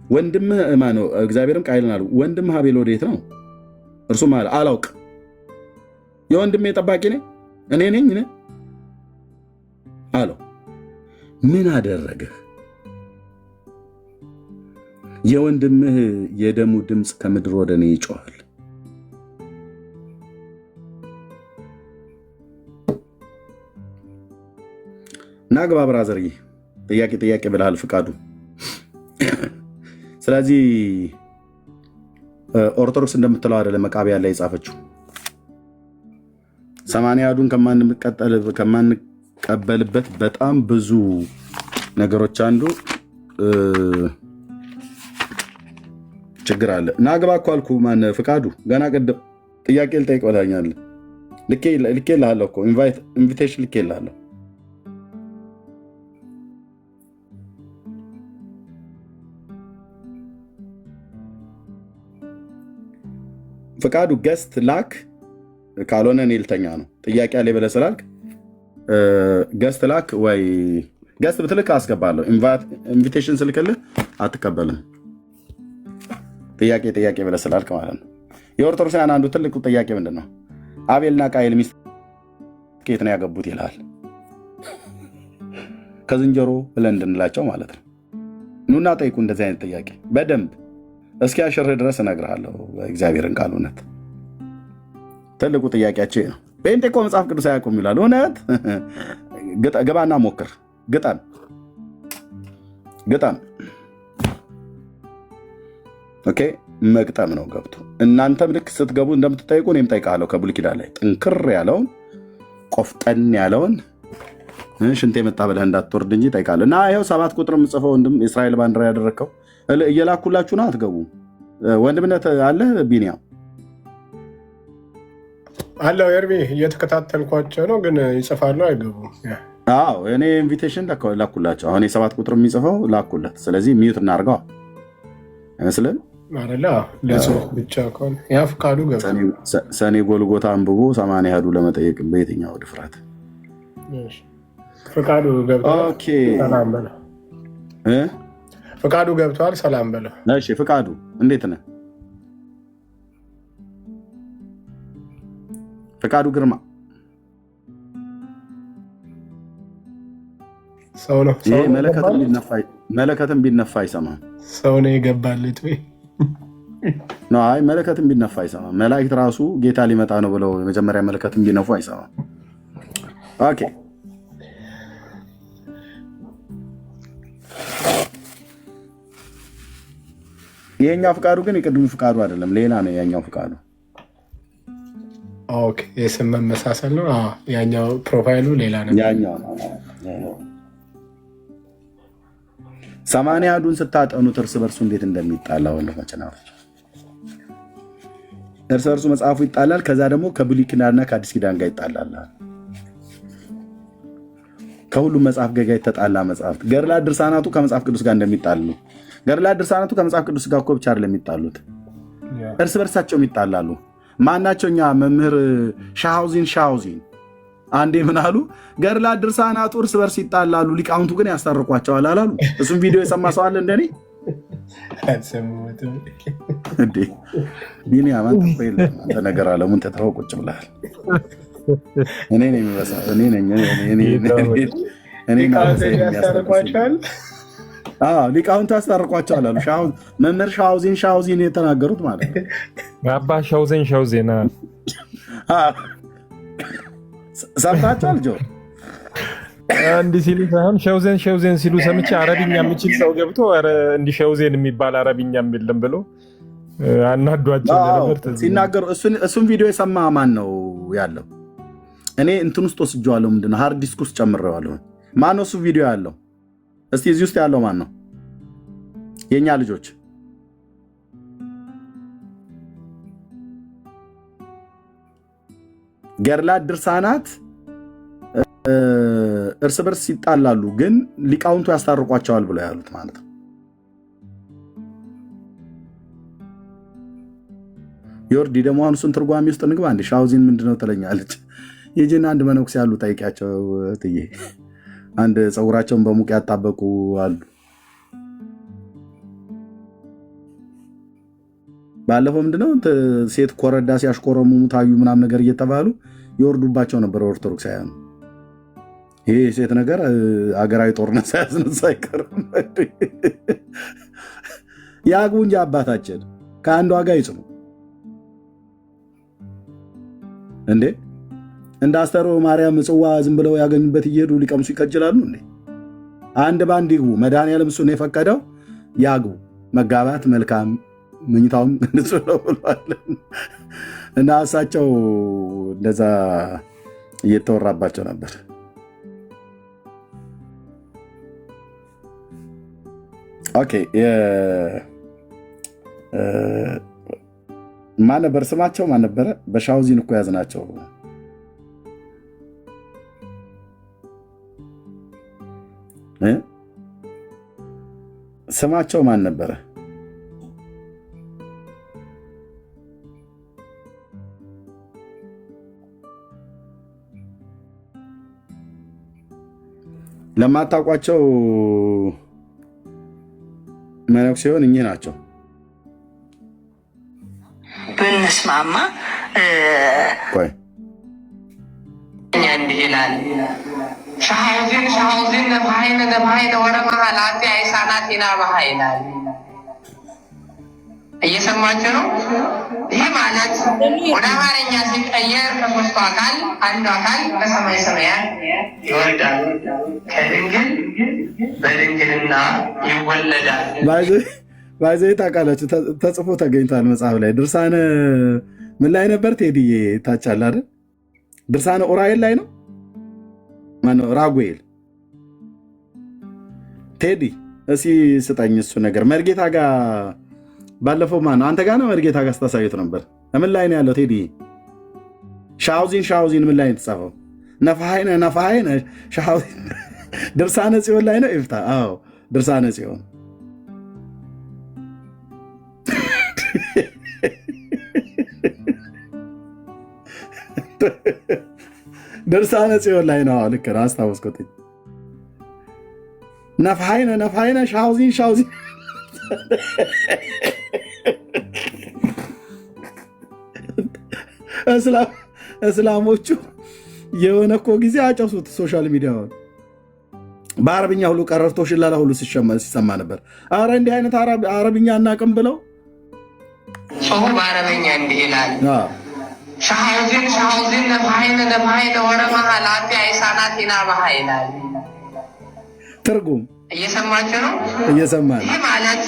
ወንድምህ ማነው? እግዚአብሔርም ቃየልን አለው ወንድምህ አቤል ወዴት ነው? እርሱም አለ አላውቅ፣ የወንድሜ ጠባቂ ነኝ እኔ ነኝ አለው። ምን አደረገህ? የወንድምህ የደሙ ድምፅ ከምድር ወደ እኔ ይጮሃል። ናግባ ብራዘርዬ፣ ጥያቄ ብለሃል ፍቃዱ። ስለዚህ ኦርቶዶክስ እንደምትለው አይደለም መቃብያን ላይ የጻፈችው። 80ዱን ከማንቀበልበት በጣም ብዙ ነገሮች አንዱ ችግር አለ። ናግባ እኮ አልኩህ። ማን ፍቃዱ? ገና ቅድም ጥያቄ ልጠይቅ ብለኸኛል። ልኬልሃለሁ እኮ ኢንቪቴሽን ልኬልሃለሁ። ፍቃዱ ገስት ላክ፣ ካልሆነ እኔ ልተኛ ነው። ጥያቄ አለ ብለህ ስላልክ ገስት ላክ፣ ወይ ገስት ብትልክ አስገባለሁ። ኢንቪቴሽን ስልክልህ አትቀበልም። ጥያቄ ብለህ ስላልክ ማለት ነው። የኦርቶዶክሳውያን አንዱ ትልቁ ጥያቄ ምንድን ነው? አቤልና ቃየል ሚስት ከየት ነው ያገቡት ይልሃል። ከዝንጀሮ ብለን እንድንላቸው ማለት ነው። ኑና ጠይቁ እንደዚህ አይነት ጥያቄ በደንብ እስኪ አሽርህ ድረስ እነግርሃለሁ። እግዚአብሔርን ቃል እውነት ትልቁ ጥያቄያቸው ነው። ጴንጤ እኮ መጽሐፍ ቅዱስ አያውቁም ይላል። እውነት ግባና ሞክር፣ ግጠም። ኦኬ መግጠም ነው ገብቶ። እናንተም ልክ ስትገቡ እንደምትጠይቁ እኔም ጠይቃለሁ። ከብሉይ ኪዳን ላይ ጥንክር ያለውን ቆፍጠን ያለውን ሽንት የመጣ ብለህ እንዳትወርድ እንጂ ጠይቃለሁ። እና ይኸው 7 ቁጥር የምጽፈው ወንድም የእስራኤል ባንዲራ ያደረግከው እየላኩላችሁ ነው። አትገቡ። ወንድምነት አለ ቢኒያም አለው ኤርሚ እየተከታተልኳቸው ነው፣ ግን ይጽፋሉ አይገቡም። አዎ እኔ ኢንቪቴሽን ላኩላቸው። አሁን የ7 ቁጥር የሚጽፈው ላኩለት። ስለዚህ ሚዩት እናድርገዋ አይመስልም? ለጽሁፍ ብቻ ከሆነ ያ ፍቃዱ ሰኔ ጎልጎታ አንብቦ 80 ያህዱ ለመጠየቅ በየትኛው ድፍረት ፍቃዱ ገብቷል። ፍቃዱ ገብቷል። ሰላም በለው። እሺ ፍቃዱ እንዴት ነህ? ፍቃዱ ግርማ ሰው ነው። መለከትም ቢነፋ አይሰማም። ሰው ነው የገባለት ወይ? አይ መለከትም ቢነፋ አይሰማም። መላእክት ራሱ ጌታ ሊመጣ ነው ብለው የመጀመሪያ መለከትም ቢነፉ አይሰማም። ኦኬ የኛው ፍቃዱ ግን የቅድሙ ፍቃዱ አይደለም፣ ሌላ ነው ያኛው ፍቃዱ። ኦኬ የስም መመሳሰል ነው። ያኛው ፕሮፋይሉ ሌላ ነው። ያኛው 80 ያህዱን ስታጠኑት እርስ በርሱ እንዴት እንደሚጣላ ወንድሞች ናቸው። እርስ በርሱ መጽሐፉ ይጣላል። ከዛ ደግሞ ከብሉይ ኪዳንና ከአዲስ ኪዳን ጋር ይጣላል። ከሁሉም መጽሐፍ ጋር የተጣላ መጽሐፍት ገድላት ድርሳናቱ ከመጽሐፍ ቅዱስ ጋር እንደሚጣሉ፣ ገድላት ድርሳናቱ ከመጽሐፍ ቅዱስ ጋር እኮ ብቻ አይደለም የሚጣሉት፣ እርስ በርሳቸውም ይጣላሉ። ማናቸው? እኛ መምህር ሻውዚን አንዴ ምን አሉ? ገድላት ድርሳናቱ እርስ በርስ ይጣላሉ፣ ሊቃውንቱ ግን ያስታርቋቸዋል አላሉ? እሱም ቪዲዮ የሰማ ሰው አለ እንደኔ? እንዴ ቢኒያም አንተ አንተ ነገር አለሙን ተተው ቁጭ ብለሃል። እኔ ነኝ የሚመስለው ሊቃውንቱ ያስታርቋቸዋል አሉ። መምህር ሻውዚን የተናገሩት ማለት ነው። አባ ሻውዜን ሰምታችኋል? ጆ እንዲህ ሲሉ ሳይሆን ሸውዜን ሲሉ ሰምቼ አረብኛ የሚችል ሰው ገብቶ እንዲህ ሸውዜን የሚባል አረብኛ የለም ብሎ አናዷቸው ነበር ሲናገሩ። እሱን ቪዲዮ የሰማ ማን ነው ያለው? እኔ እንትን ውስጥ ወስጄዋለሁ። ምንድነው ሃርድ ዲስክ ውስጥ ጨምሬዋለሁ። ማን ነው እሱ ቪዲዮ ያለው? እስቲ እዚህ ውስጥ ያለው ማን ነው? የኛ ልጆች ገድላት ድርሳናት እርስ በርስ ይጣላሉ፣ ግን ሊቃውንቱ ያስታርቋቸዋል ብለው ያሉት ማለት ነው። ዮርዲ ደግሞ አሁን እሱን ትርጓሜ ውስጥ እንግባ። አንድ ሻውዚን ምንድነው ትለኛለች። የጅን አንድ መነኩሴ ያሉ ጠይቂያቸው ትዬ አንድ ፀጉራቸውን በሙቅ ያጣበቁ አሉ። ባለፈው ምንድነው ሴት ኮረዳ ሲያሽኮረሙ ታዩ ምናምን ነገር እየተባሉ ይወርዱባቸው ነበር ኦርቶዶክሳውያን። ይሄ ሴት ነገር አገራዊ ጦርነት ሳያስነሳ አይቀርም። ያግቡ እንጂ አባታችን ከአንዷ ጋር ይጽኑ እንዴ! እንደ አስተሮ ማርያም ጽዋ ዝም ብለው ያገኙበት እየሄዱ ሊቀምሱ ይከጅላሉ እንዴ? አንድ ባንድ ይግቡ። መድኃኒዓለም እሱን የፈቀደው ያግቡ። መጋባት መልካም ምኝታውም ንጹህ ነው ብሏል። እና እሳቸው እንደዛ እየተወራባቸው ነበር። ኦኬ ማን ነበር ስማቸው? ማን ነበረ? በሻውዚን እኮ ያዝናቸው። ስማቸው ማን ነበረ? ለማታውቋቸው መነኩሴውን እኚህ ናቸው። ብንስማማ እንዲህ ይላል ሻውዚን ነፋይነ ወረመሃላቴ አይሳናቴና ባህ ይላል። እየሰማችሁ ነው? ይህ ማለት ወደ አማርኛ ሲቀየር ከሶስቱ አካል አንዱ አካል ከሰማይ ሰማያት ይወርዳል፣ ከድንግል በድንግልና ይወለዳል። ባይዘይ ታውቃላችሁ፣ ተጽፎ ተገኝቷል መጽሐፍ ላይ። ድርሳነ ምን ላይ ነበር ቴዲዬ? ታቻለ አይደል? ድርሳነ ኡራኤል ላይ ነው። ማነው? ራጉኤል። ቴዲ እስኪ ስጠኝ እሱ ነገር። መርጌታ ጋር ባለፈው ማነው አንተ ጋር ነው መርጌታ ጋር ስታሳዩት ነበር። ምን ላይ ነው ያለው ቴዲ? ሻውዚን ምን ላይ ነው የተጻፈው? ነፋሃይነ ሻውዚን ድርሳነ ጽዮን ላይ ነው ይፍታ። አዎ ድርሳነ ጽዮን ድርሳነ ጽዮን ላይ ነው። ልክ ነው፣ አስታወስኩት። ነፋሃይነ ሻውዚን እስላሞቹ የሆነ እኮ ጊዜ አጨሱት ሶሻል ሚዲያውን። በአረብኛ ሁሉ ቀረርቶ ሽላላ ሁሉ ሲሰማ ነበር። አረ እንዲህ አይነት አረብኛ አናቅም ብለው ጽሁ በአረበኛ እንዲህ ይላል ሻውዚን ነፋሃይነ ወረመሃላቴ አይሳናቴና ባህ ይላል። ትርጉም እየሰማችሁ ነው? እየሰማን። ይህ ማለት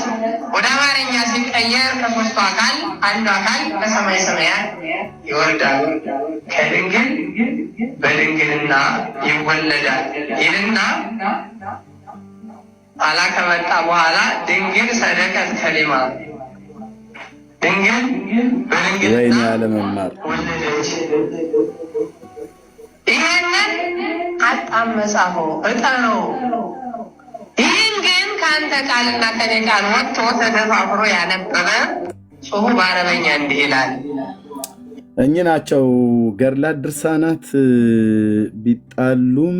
ወደ አማርኛ ሲቀየር ከሶስቱ አካል አንዱ አካል ከሰማይ ሰማያት ይወርዳል፣ ከድንግል በድንግልና ይወለዳል ይልና ኋላ ከመጣ በኋላ ድንግል ሰደቀት ከሊማ ድንግል በድንግልና ወለደች። ይህንን አጣም መጻፎ እጠነው። ይህን ግን ከአንተ ቃልና ከኔ ቃል ወጥቶ ተደፋፍሮ ያነበበ ጽሁ በአረበኛ እንዲህ ይላል። እኚህ ናቸው ገድላት ድርሳናት ቢጣሉም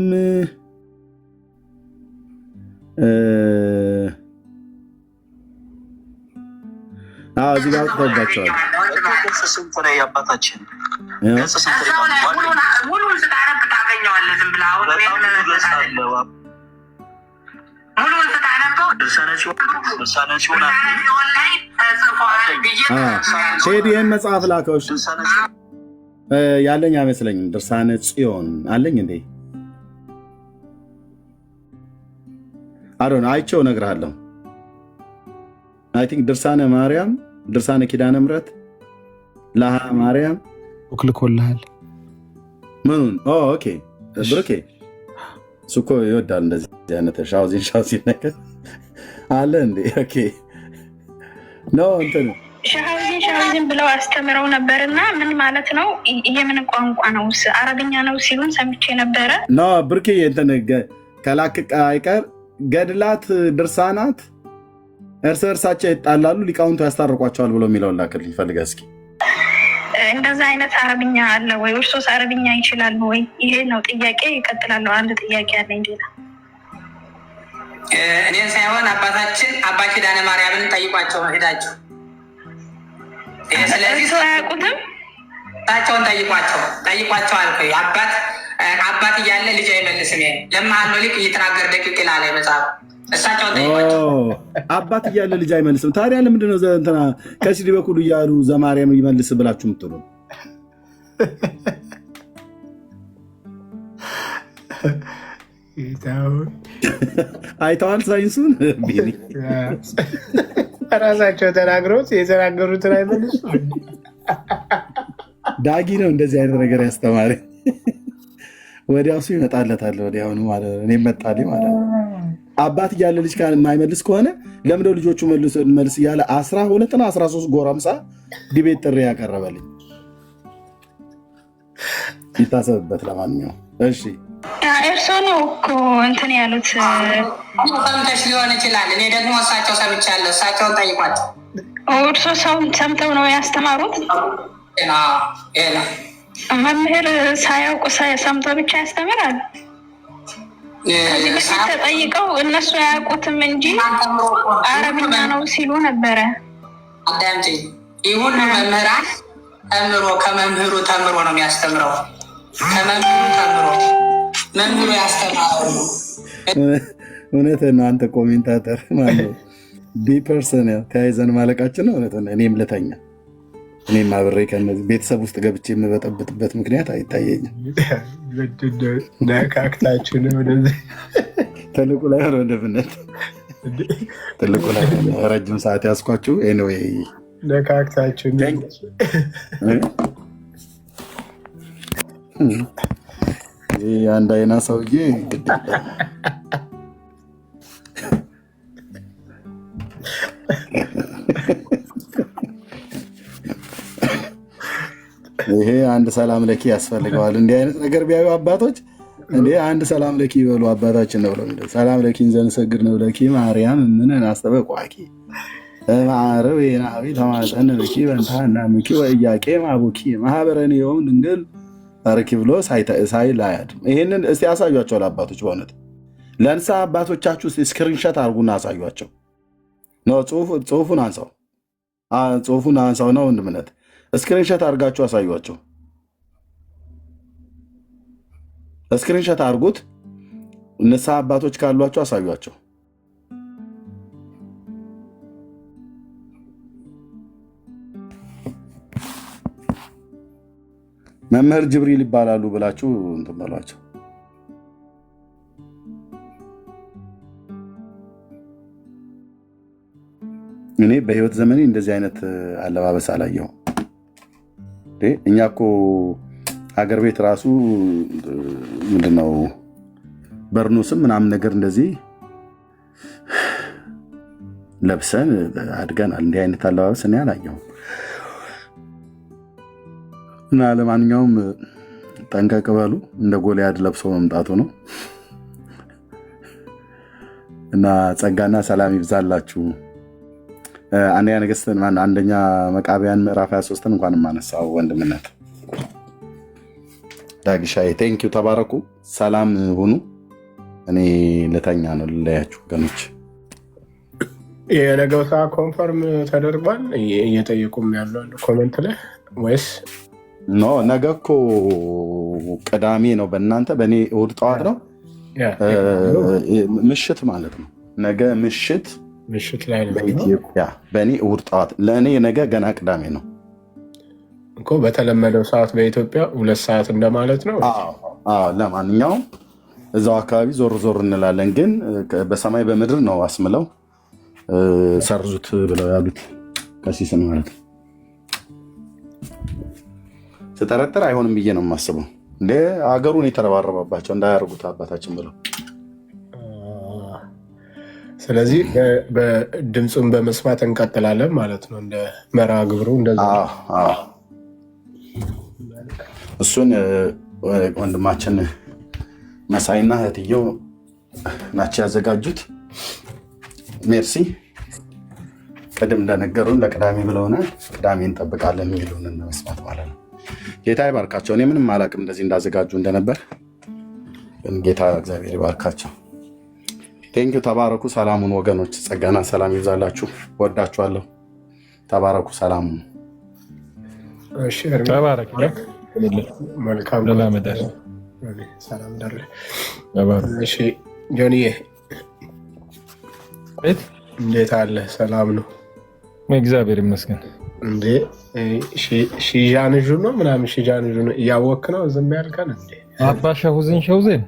እዚህ ጋር አውጥተውባቸዋል። ስንት ነው የአባታችን? ሙሉን ስታነብ ታገኘዋለህ። ዝም ብለህ አሁን ሙሉን ስታነበው ላይ ተጽፏል። ቴዲ ይህን መጽሐፍ ላከው ያለኝ አይመስለኝም። ድርሳነ ጽዮን አለኝ እንዴ? አዶን አይቼው እነግርሃለሁ። አይ ቲንክ ድርሳነ ማርያም፣ ድርሳነ ኪዳነ ምሕረት፣ ለሃ ማርያም ልኮልሃል። ምኑን? ኦኬ ብሩኬ እሱ እኮ ይወዳል እንደዚህ አይነት ሻውዚን ነገር አለ እንዴ? ኦኬ ኖ እንትን ሻውዚን ብለው አስተምረው ነበርና ምን ማለት ነው? የምን ቋንቋ ነው? አረብኛ ነው ሲሉን ሰምቼ ነበረ። ኖ ብሩኬ እንትን ከላክ አይቀር ገድላት ድርሳናት እርስ በርሳቸው ይጣላሉ፣ ሊቃውንቱ ያስታርቋቸዋል ብሎ የሚለውን ላክልኝ ፈልገህ እስኪ። እንደዛ አይነት አረብኛ አለ ወይ? እርሶስ አረብኛ ይችላሉ ወይ? ይሄ ነው ጥያቄ። ይቀጥላለሁ። አንድ ጥያቄ አለኝ ሌላ። እኔን ሳይሆን አባታችን አባ ኪዳነ ማርያምን ጠይቋቸው ሄዳቸው። ስለዚህ አያውቁትም። ታቸውን ጠይቋቸው አልኩኝ። አባት እያለ ልጅ አይመልስም። ለመሀል ሊቅ እየተናገር ደቂቅ ይላል መጽሐፍ። እሳቸውን ጠይቋቸው። አባት እያለ ልጅ አይመልስም። ታዲያ ለምንድነው እንትና ከሲዲ በኩል እያሉ ዘማርያም ይመልስ ብላችሁ ምትሉ? አይተዋል ሳይንሱን ራሳቸው ተናግረውት የተናገሩትን አይመልሱ። ዳጊ ነው እንደዚህ አይነት ነገር ያስተማሪ። ወዲያው እሱ ይመጣለታል። ወዲያውኑ ማለት ነው። እኔ መጣልኝ ማለት ነው። አባት እያለ ልጅ የማይመልስ ከሆነ ለምንድነው ልጆቹ መልስ እያለ 12 እና 13 ጎረምሳ ዲቤት ጥሪ ያቀረበልኝ? ይታሰብበት። ለማንኛውም እሺ እርሶ ነው እኮ እንትን ያሉት። ሰምተሽ ሊሆን ይችላል። እኔ ደግሞ እሳቸው ሰምቻለሁ። እሳቸውን ጠይቋቸው። እርሶ ሰምተው ነው ያስተማሩት? ይሄ ነው መምህር ሳያውቁ ሰምቶ ብቻ ያስተምራል? ከዚህ በፊት ተጠይቀው እነሱ አያውቁትም እንጂ አረብኛ ነው ሲሉ ነበረ። አዳምጪ። ይሁን መምህራን ከመምህሩ ተምሮ ነው የሚያስተምረው። ከመምህሩ ተምሮ መምህሩ ያስተምራሉ። እውነትህን ነው አንተ ኮሜንታተር ማለት ነው። ዲፐርሰን ተያይዘን ማለቃችን ነው። እውነትህን ነው። እኔም ልተኛ እኔም አብሬ ከነዚህ ቤተሰብ ውስጥ ገብቼ የምበጠብጥበት ምክንያት አይታየኝም። ነካክታችሁ ነው ወደዚህ ትልቁ ላይ ሆነ እንደምነት ትልቁ ላይ ረጅም ሰዓት ያስኳችሁ። ኤኒዌይ ነካክታችሁ ይህ አንድ አይና ሰውዬ ይሄ አንድ ሰላም ለኪ ያስፈልገዋል። እንዲህ አይነት ነገር ቢያዩ አባቶች እንዴ አንድ ሰላም ለኪ ይበሉ። አባታችን ነው ብለው ሰላም ለኪን ዘንሰግድ ነው ለኪ ማርያም ምንን አስተበቋቂ ማረው የናዊ ተማጠን ለኪ በንታና ምኪ ወያቄ ማቡኪ ማህበረን ይሁን ድንግል ታሪክ ብሎ ሳይላያድ ይሄንን እስቲ ያሳዩአቸው ለአባቶች። በእውነት ለንሳ አባቶቻችሁ ስክሪንሾት አድርጉና አሳዩአቸው። ነው ጽሁፉን አንሳው፣ ጽሁፉን አንሳው ነው ወንድምነት ስክሪንሾት አድርጋችሁ አሳዩአቸው። ስክሪንሾት አድርጉት። ንስሐ አባቶች ካሏቸው አሳዩአቸው። መምህር ጅብሪል ይባላሉ ብላችሁ እንትን በሏቸው። እኔ በህይወት ዘመኔ እንደዚህ አይነት አለባበስ አላየሁም። እኛ እኮ ሀገር ቤት ራሱ ምንድነው በርኖስም ምናምን ነገር እንደዚህ ለብሰን አድገናል። እንዲህ አይነት አለባበስ እኔ አላየሁም። እና ለማንኛውም ጠንቀቅ በሉ። እንደ ጎልያድ ለብሶ መምጣቱ ነው። እና ጸጋና ሰላም ይብዛላችሁ። አንደኛ ነገሥትን አንደኛ መቃብያን ምዕራፍ 23 እንኳን ማነሳው ወንድምነት ዳግሻዬ ቴንኪው። ተባረኩ። ሰላም ሁኑ። እኔ ልተኛ ነው ልለያችሁ ገኖች። የነገው ሰዓት ኮንፈርም ተደርጓል እየጠየቁም ያለው ኮሜንት ላይ ወይስ ኖ? ነገ እኮ ቅዳሜ ነው በእናንተ፣ በእኔ እሑድ ጠዋት ነው ምሽት ማለት ነው። ነገ ምሽት ላይ ነው በኢትዮጵያ፣ በእኔ እሑድ ጠዋት። ለእኔ ነገ ገና ቅዳሜ ነው እኮ በተለመደው ሰዓት በኢትዮጵያ 2 ሰዓት እንደማለት ነው። ለማንኛውም እዛው አካባቢ ዞር ዞር እንላለን። ግን በሰማይ በምድር ነው አስምለው ሰርዙት ብለው ያሉት ቀሲስን ማለት ነው። ስጠረጥር አይሆንም ብዬ ነው የማስበው። እንደ አገሩን የተረባረባባቸው እንዳያደርጉት አባታችን ብለው። ስለዚህ በድምፁን በመስማት እንቀጥላለን ማለት ነው። እንደ መርሃ ግብሩ እንደዛ እሱን ወንድማችን መሳይና እህትየው ናቸው ያዘጋጁት። ሜርሲ ቅድም እንደነገሩን ለቅዳሜ ብለውናል። ቅዳሜ እንጠብቃለን የሚሉንን መስማት ማለት ነው። ጌታ ይባርካቸው። እኔ ምንም አላቅም እንደዚህ እንዳዘጋጁ እንደነበር፣ ግን ጌታ እግዚአብሔር ይባርካቸው። ቴንኪው። ተባረኩ። ሰላሙን ወገኖች፣ ጸጋና ሰላም ይብዛላችሁ። ወዳችኋለሁ። ተባረኩ። ሰላሙን ተባረክ። መልካም ሰላም ዳለ። እሺ ጆኒዬ እንዴት አለ? ሰላም ነው? እግዚአብሔር ይመስገን። እንዴ ሺዣንዡ ነው ምናምን ሺዣንዡ ነው እያወክ ነው ዝም ያልከን እንዴ? አባ ሸውዜን